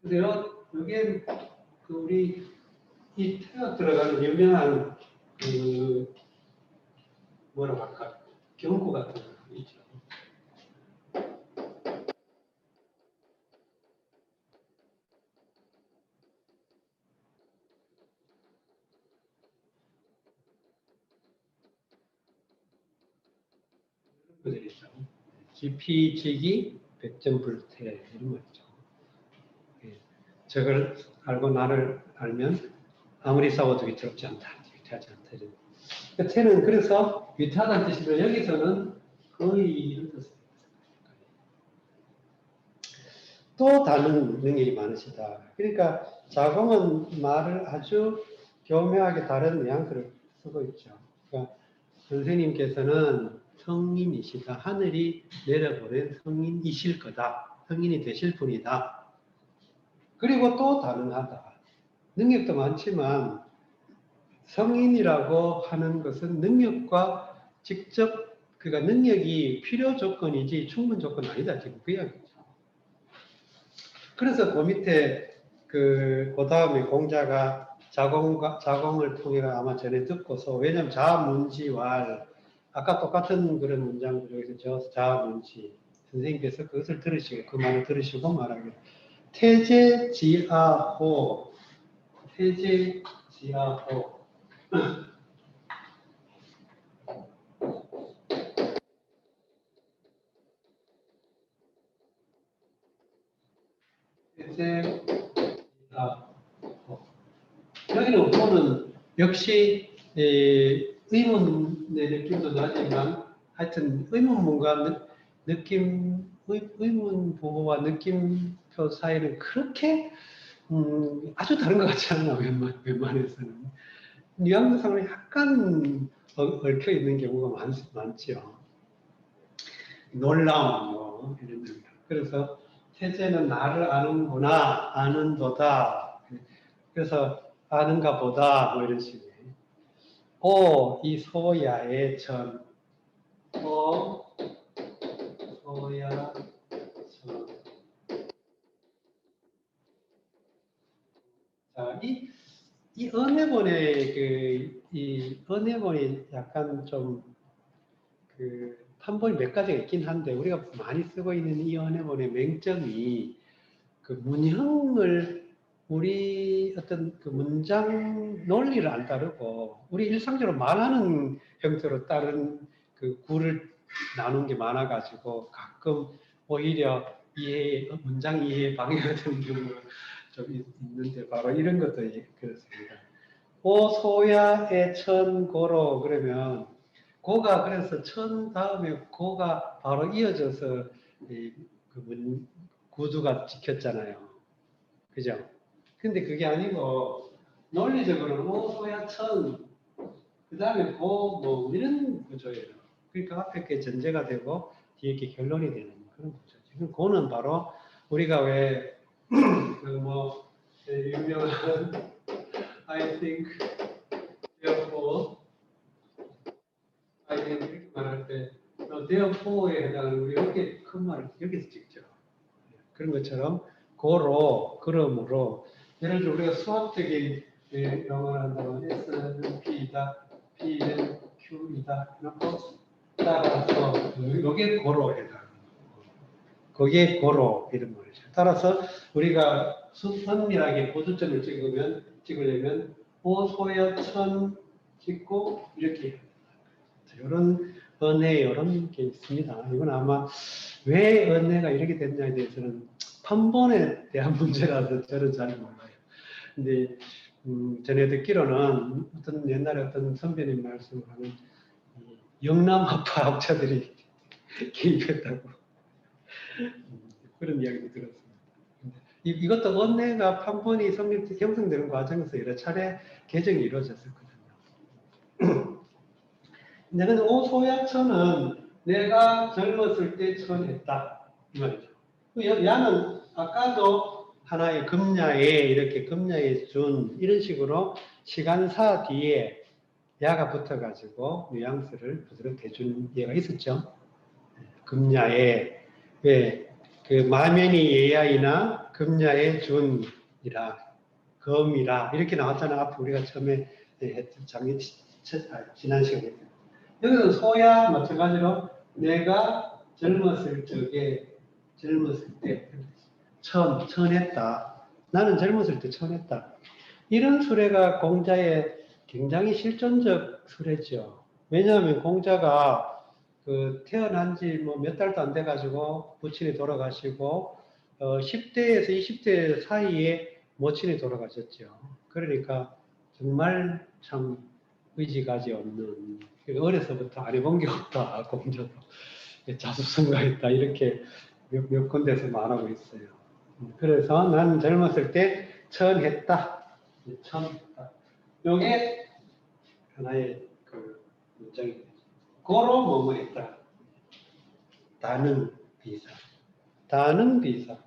근데요 이게 그 우리 이 태가 들어가는 유명한 그 뭐라고 할까 경구 같은 거 있죠. 지피지기 백전불태 이런 말이죠. 예. 저걸 알고 나를 알면 아무리 싸워도 위태롭지 않다. 위태하지 않다. 이런. 그러니까 태는 그래서 위태하다는 뜻이고 여기서는 거의 이런 뜻을 또 다른 능력이 많으시다. 그러니까 자공은 말을 아주 교묘하게 다른 뉘앙스를 쓰고 있죠. 그러니까 선생님께서는 성인이시다. 하늘이 내려보낸 성인이실 거다. 성인이 되실 분이다. 그리고 또 다른하다. 능력도 많지만 성인이라고 하는 것은 능력과 직접 그러니까 능력이 필요 조건이지 충분 조건 아니다. 지금 그 이야기죠. 그래서 그 밑에 그 다음에 공자가 자공을 통해 아마 전에 듣고서 왜냐면 자문지왈 아까 똑같은 그런 문장 구조에서 저 자문지 선생님께서 그것을 들으시고 그 말을 들으시고 말하기를 태제지아호 태제지아호 여기는 보는 역시 의문의 느낌도 나지만 하여튼 의문문과 의문부호와 느낌표 사이는 그렇게 아주 다른 것 같지 않나 웬만해서는 뉘앙스상으로 약간 얽혀 있는 경우가 많죠. 놀라움 뭐 이런 점. 그래서 태제는 나를 아는구나 아는도다. 그래서 아는가 보다 뭐 이런 식이에요. 이 소야의 천. 소야 천. 자, 이 은혜본의 이 은혜본이 약간 좀 판본이 몇 가지가 있긴 한데 우리가 많이 쓰고 있는 이 은혜본의 맹점이 그 문형을 우리 어떤 그 문장 논리를 안 따르고 우리 일상적으로 말하는 형태로 따른 그 구를 나눈 게 많아가지고 가끔 오히려 문장 이해에 방해가 되는 경우가 좀 있는데 바로 이런 것도 그렇습니다. 소야의 천고로 그러면 고가 그래서 천 다음에 고가 바로 이어져서 구두가 찍혔잖아요. 그죠? 근데 그게 아니고 논리적으로는 소야 천 그 다음에 뭐 이런 구조예요. 그러니까 앞에 게 전제가 되고 뒤에 게 결론이 되는 그런 구조죠. 그거는 바로 우리가 왜 뭐 유명한 I think therefore I think 이렇게 말할 때 therefore에 해당하는 우리 이렇게 큰 말을 여기서 찍죠. 그런 것처럼 고로 그러므로 예를 들어 우리가 수학적인 영어를 한다면 S는 P이다, P는 Q이다. 그렇고 따라서 이게 고로 해당하는 거기에 고로 이런 말이죠. 따라서 우리가 은밀하게 고두점을 찍으려면 소여천 찍고 이렇게 이런 은혜 이런 게 있습니다. 이건 아마 왜 은혜가 이렇게 됐냐에 대해서는 판본에 대한 문제라서 저는 잘 몰라요. 근데 전에 듣기로는 어떤 옛날에 어떤 선배님 말씀을 하는 영남학파 학자들이 개입했다고 그런 이야기도 들었습니다. 이것도 은혜가 판본이 형성되는 과정에서 여러 차례 개정이 이루어졌었거든요. 근데 소야천은 내가 젊었을 때 천했다 이 말이죠. 야는 아까도 하나의 금야에 이렇게 금야에 준 이런 식으로 시간사 뒤에 야가 붙어가지고 뉘앙스를 부드럽게 해준 예가 있었죠. 금야에 그 마면이 예야이나 금야에 준이라 검이라 이렇게 나왔잖아. 앞에 우리가 처음에 했던 지난 시간에 했던. 여기서 소야 마찬가지로 내가 젊었을 때 천했다. 나는 젊었을 때 천했다. 이런 수레가 공자의 굉장히 실존적 수레죠. 왜냐하면 공자가 그 태어난 지 뭐 몇 달도 안 돼가지고 부친이 돌아가시고 10대에서 20대 사이에 모친이 돌아가셨죠. 그러니까 정말 참 의지가지 없는, 어려서부터 안 해본 게 없다, 공자도. 자수성가했다, 이렇게 몇 군데서 말하고 있어요. 그래서 난 젊었을 때 천했다. 천했다. 요게 하나의 그 문장이 되죠. 고로 뭐뭐 했다. 다능 비사. 다능 비사.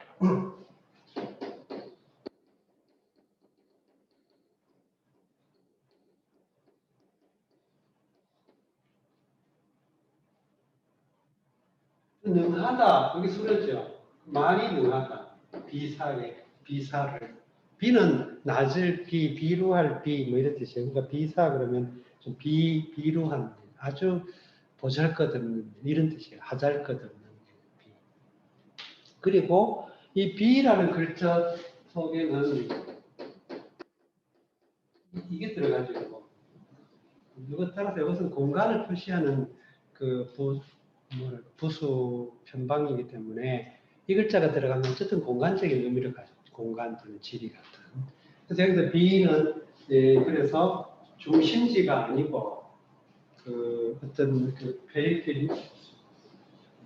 능하다. 여기 수려죠. 많이 능하다. 비사를. 비는 낮을 비, 비루할 비, 뭐 이런 뜻이에요. 그러니까 비사 그러면 좀 비루한, 아주 보잘것없는, 이런 뜻이에요. 하잘것없는 비. 그리고 이 비라는 글자 속에는 이게 들어가지고, 이것 따라서 이것은 공간을 표시하는 그 부수 편방이기 때문에 이 글자가 들어가면 어쨌든 공간적인 의미를 가지고, 공간 또는 지리 같은. 그래서 여기서 B는 그래서 중심지가 아니고 그 어떤 그 페리페리,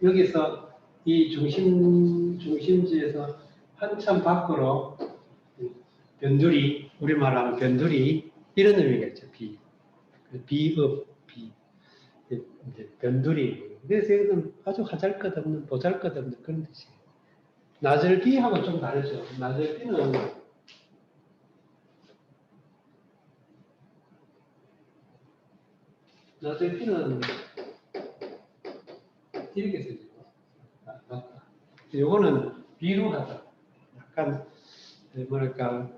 여기서 이 중심지에서 한참 밖으로 변두리, 우리말로 하면 변두리, 이런 의미가 있죠. 비읍, 이제 변두리. 그래서 여기는 아주 하잘것없는, 보잘것없는 그런 뜻이에요. 나절비하고 좀 다르죠. 나절비는 이렇게 쓰죠. 맞다. 요거는 비루하다. 약간 뭐랄까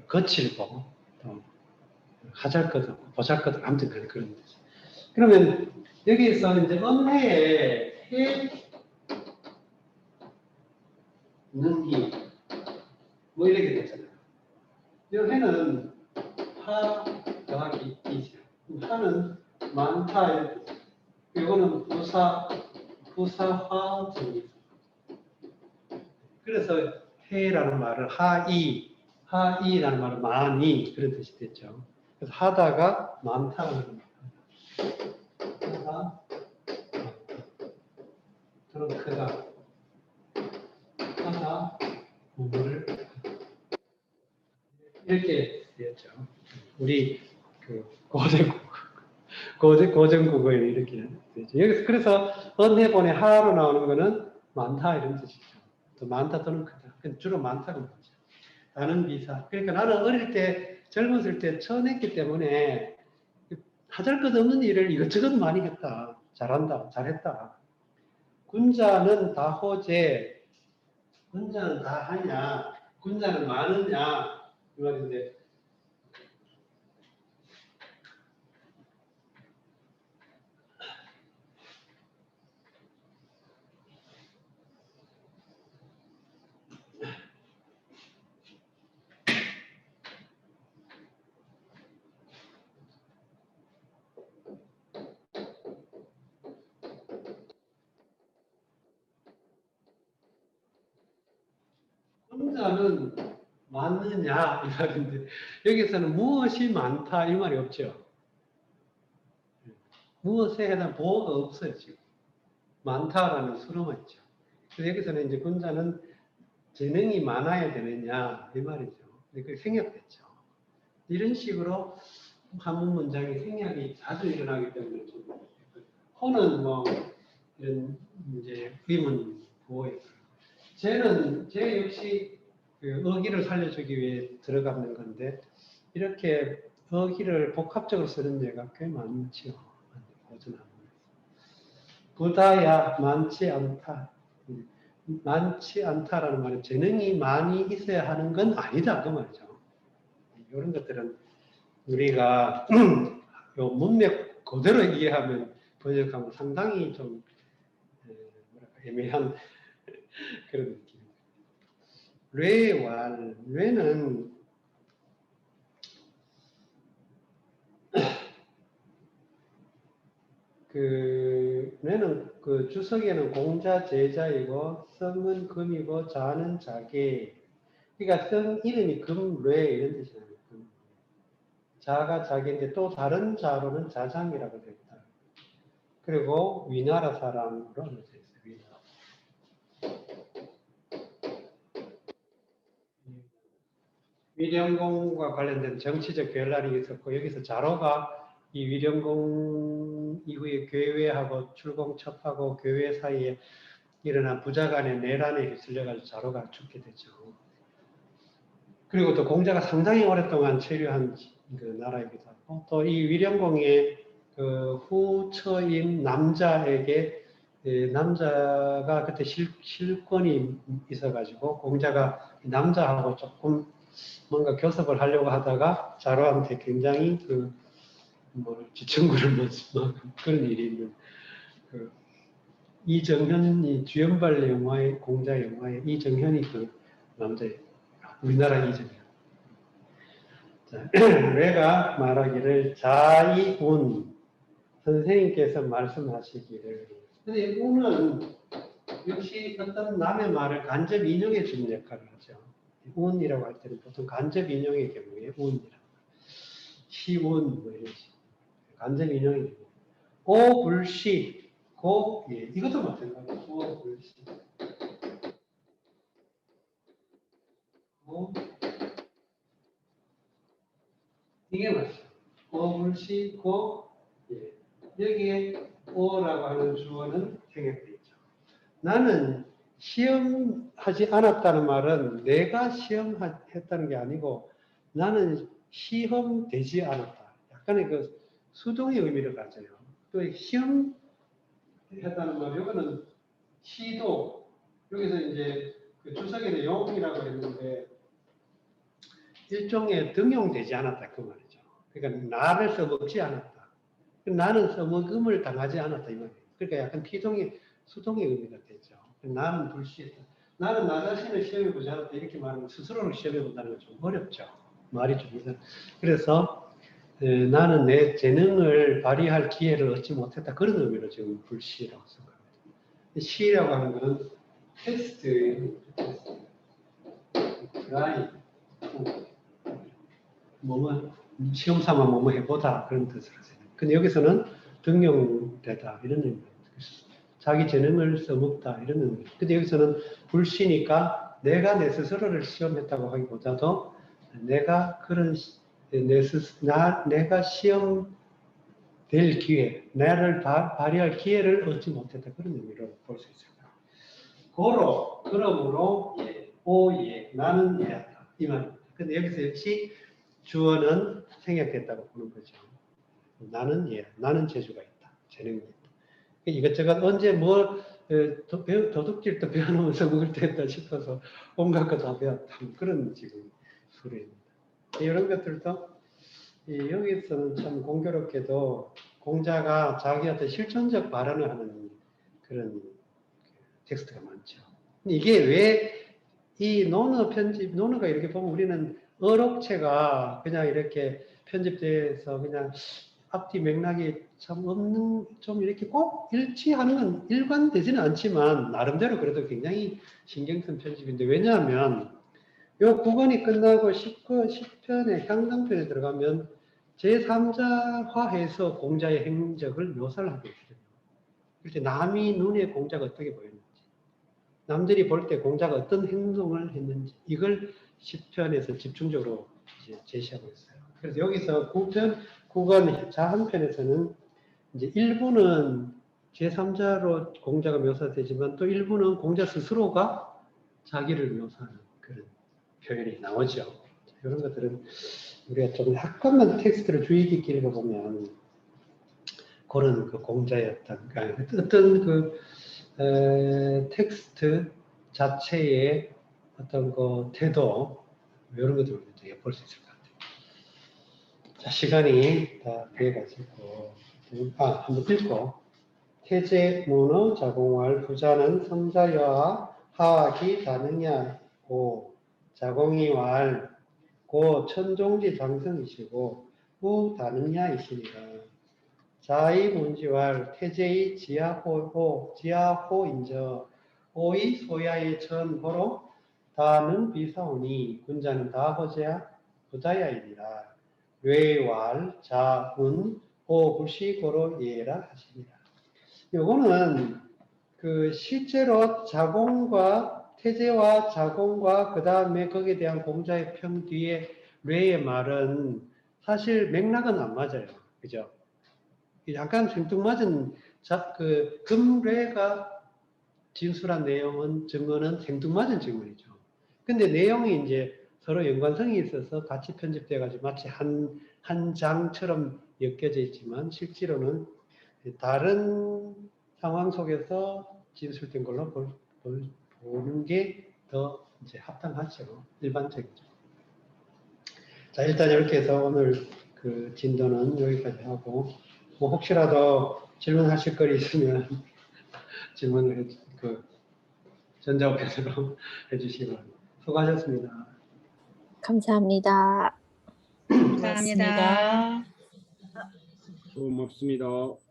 거칠고 또 하잘것없고 보잘것없고 아무튼 그런 뜻이. 그러면 여기서 이제 음해에 해 능히 뭐 이렇게 되잖아요. 이 해는 하 더하기 이죠. 하는 많다. 이거는 부사화 정리. 그래서 해라는 말을 하이라는 말은 많이, 그런 뜻이 됐죠. 그래서 하다가 많다는 말. 하다, 저는 크다. 하다, 부모를 이렇게 되었죠. 우리 그 고전국어에 이렇게 되죠. 여기서 그래서 언해본의 하로 나오는 거는 많다 이런 뜻이죠. 또 많다 또는 크다. 주로 많다고 보죠. 나는 비사. 그러니까 나는 어릴 때, 젊었을 때 천했기 때문에 하잘것없는 일을 이것저것 많이 했다. 잘한다. 잘했다. 군자는 다 호재. 군자는 다 하냐. 군자는 많으냐. 이 말인데, 군자는 많느냐 이 말인데, 여기서는 무엇이 많다 이 말이 없죠. 무엇에 해당 보호가 없어요 지금. 많다라는 수로만 있죠. 그래서 여기서는 이제 군자는 재능이 많아야 되느냐 이 말이죠. 그게 생략됐죠. 이런 식으로 한문 문장에 생략이 자주 일어나기 때문에 좀 호는 뭐 이런 이제 의문 보호예요. 쟤 역시 그 어기를 살려주기 위해 들어가는 건데 이렇게 어기를 복합적으로 쓰는 예가 꽤 많죠. 고전하면. 부다야 많지 않다. 많지 않다라는 말은 재능이 많이 있어야 하는 건 아니다 그 말이죠. 이런 것들은 우리가 요 문맥 그대로 이해하면 번역하면 상당히 좀 뭐랄까 애매한 그런 느낌. 뇌는 뇌는 주석에는 공자 제자이고 성은 금이고 자는 자계. 그러니까 성 이름이 금뇌 이런 뜻이잖아요. 자가 자기인데 또 다른 자로는 자장이라고 되어 있다. 그리고 위나라 사람으로 알려져 있어요. 위나라. 위령공과 관련된 정치적 결란이 있었고 여기서 자로가 이 위령공 이후에 교회하고 출공첩하고 교회 사이에 일어난 부자간의 내란에 휩쓸려가지고 자로가 죽게 되죠. 그리고 또 공자가 상당히 오랫동안 체류한 그 나라이기도 하고 또 이 위령공의 그 후처인 남자에게 남자가 그때 실권이 있어가지고 공자가 남자하고 조금 뭔가 교섭을 하려고 하다가 자로한테 굉장히 지청구를 뭐 그런 일이 있는 이정현이 주연발 영화의 공자 영화의 이정현이 그 남자예요. 우리나라 이정현. 뇌가 말하기를 자이운 선생님께서 말씀하시기를. 근데 운은 역시 어떤 남의 말을 간접 인용해 주는 역할을 하죠. 운이라고 할 때는 보통 간접 인용의 경우에 운이라. 시운 뭐 이런 식으로 간접 인용의 경우. 오불시 고 예, 이것도 마찬가지예요. 오불시 고 이게 맞죠. 오불시 고 예. 여기에 오라고 하는 주어는 생략되어 있죠. 나는 시험하지 않았다는 말은 내가 시험했다는 게 아니고 나는 시험되지 않았다. 약간의 그 수동의 의미를 가져요. 또 시험 했다는 말, 이거는 시도, 여기서 이제 그 주석에는 용이라고 했는데 일종의 등용되지 않았다 그 말이죠. 그러니까 나를 써먹지 않았다. 나는 써먹음을 당하지 않았다 이 말이에요. 그러니까 약간 피동의 수동의 의미가 되죠. 나는 불시했다. 나는 나 자신을 시험해 보지 않았다 이렇게 말하면 스스로를 시험해 본다는 건 좀 어렵죠. 말이 좀 이상. 그래서 나는 내 재능을 발휘할 기회를 얻지 못했다 그런 의미로 지금 불시라고 생각합니다. 시라고 하는 건 테스트, 트라이, 뭐뭐 시험 삼아 뭐뭐 해보다 그런 뜻을 하세요. 근데 여기서는 등용되다 이런 의미입니다. 자기 재능을 써먹다 이런 의미. 근데 여기서는 불시니까 내가 내 스스로를 시험했다고 하기보다도 내가 그런 내가 시험 될 기회, 나를 발휘할 기회를 얻지 못했다 그런 의미로 볼 수 있습니다. 그러므로 예, 오예, 나는 예하다 이 말입니다. 근데 여기서 역시 주어는 생략됐다고 보는 거죠. 나는 예, 나는 재주가 있다, 재능이 있다. 이것저것 언제 뭘 도둑질도 배워놓으면서 먹을 때 했다 싶어서 온갖 거 다 배웠다 그런 지금 소리입니다. 이런 것들도 여기서는 참 공교롭게도 공자가 자기한테 실천적 발언을 하는 그런 텍스트가 많죠. 이게 왜 이 논어가 이렇게 보면 우리는 어록체가 그냥 이렇게 편집돼서 그냥 앞뒤 맥락이 참 없는, 좀 이렇게 꼭 일치하는 건 일관되지는 않지만 나름대로 그래도 굉장히 신경 쓴 편집인데, 왜냐하면 요 9권이 끝나고 10편의 향상편에 들어가면 제3자화해서 공자의 행적을 묘사를 하게 되거든요. 그럴 때 남이 눈에 공자가 어떻게 보였는지, 남들이 볼 때 공자가 어떤 행동을 했는지, 이걸 10편에서 집중적으로 이제 제시하고 있어요. 그래서 여기서 9권 자한편에서는 이제 일부는 제3자로 공자가 묘사되지만 또 일부는 공자 스스로가 자기를 묘사하는 그런 표현이 나오죠. 이런 것들은 우리가 좀 약간만 텍스트를 주의 깊게 읽어보면 그런 그 공자의 어떤 텍스트 자체의 어떤 그 태도 이런 것들을 엿볼 수 있을 것 같아요. 자, 시간이 다 돼가지고 한번 읽고. 태제 문어 자공할 부자는 성자여하 하악이 다능야고 자공이왈 고 천종지 장성이시고 후 다능야이시니라. 자의 문지왈 태제의 지하호인저 오의 소야의 전호로 다는 비사오니 군자는 다 호자야이니라. 뇌왈 자운 호불시고로 예라 하십니다. 요거는 그 실제로 자공과 태제와 자공과 그 다음에 거기에 대한 공자의 평 뒤에 뇌의 말은 사실 맥락은 안 맞아요. 그죠? 약간 생뚱맞은 그 금뇌가 진술한 내용은 증거는 생뚱맞은 증거이죠. 근데 내용이 이제 서로 연관성이 있어서 같이 편집돼 가지고 마치 한 장처럼 엮여져 있지만 실제로는 다른 상황 속에서 진술된 걸로 보는 게 더 이제 합당하죠. 일반적이죠. 자, 일단 이렇게 해서 오늘 그 진도는 여기까지 하고, 뭐 혹시라도 질문하실 거리 있으면 질문을 전자우편으로 해주시기 바랍니다. 수고하셨습니다. 감사합니다. 감사합니다. 고맙습니다.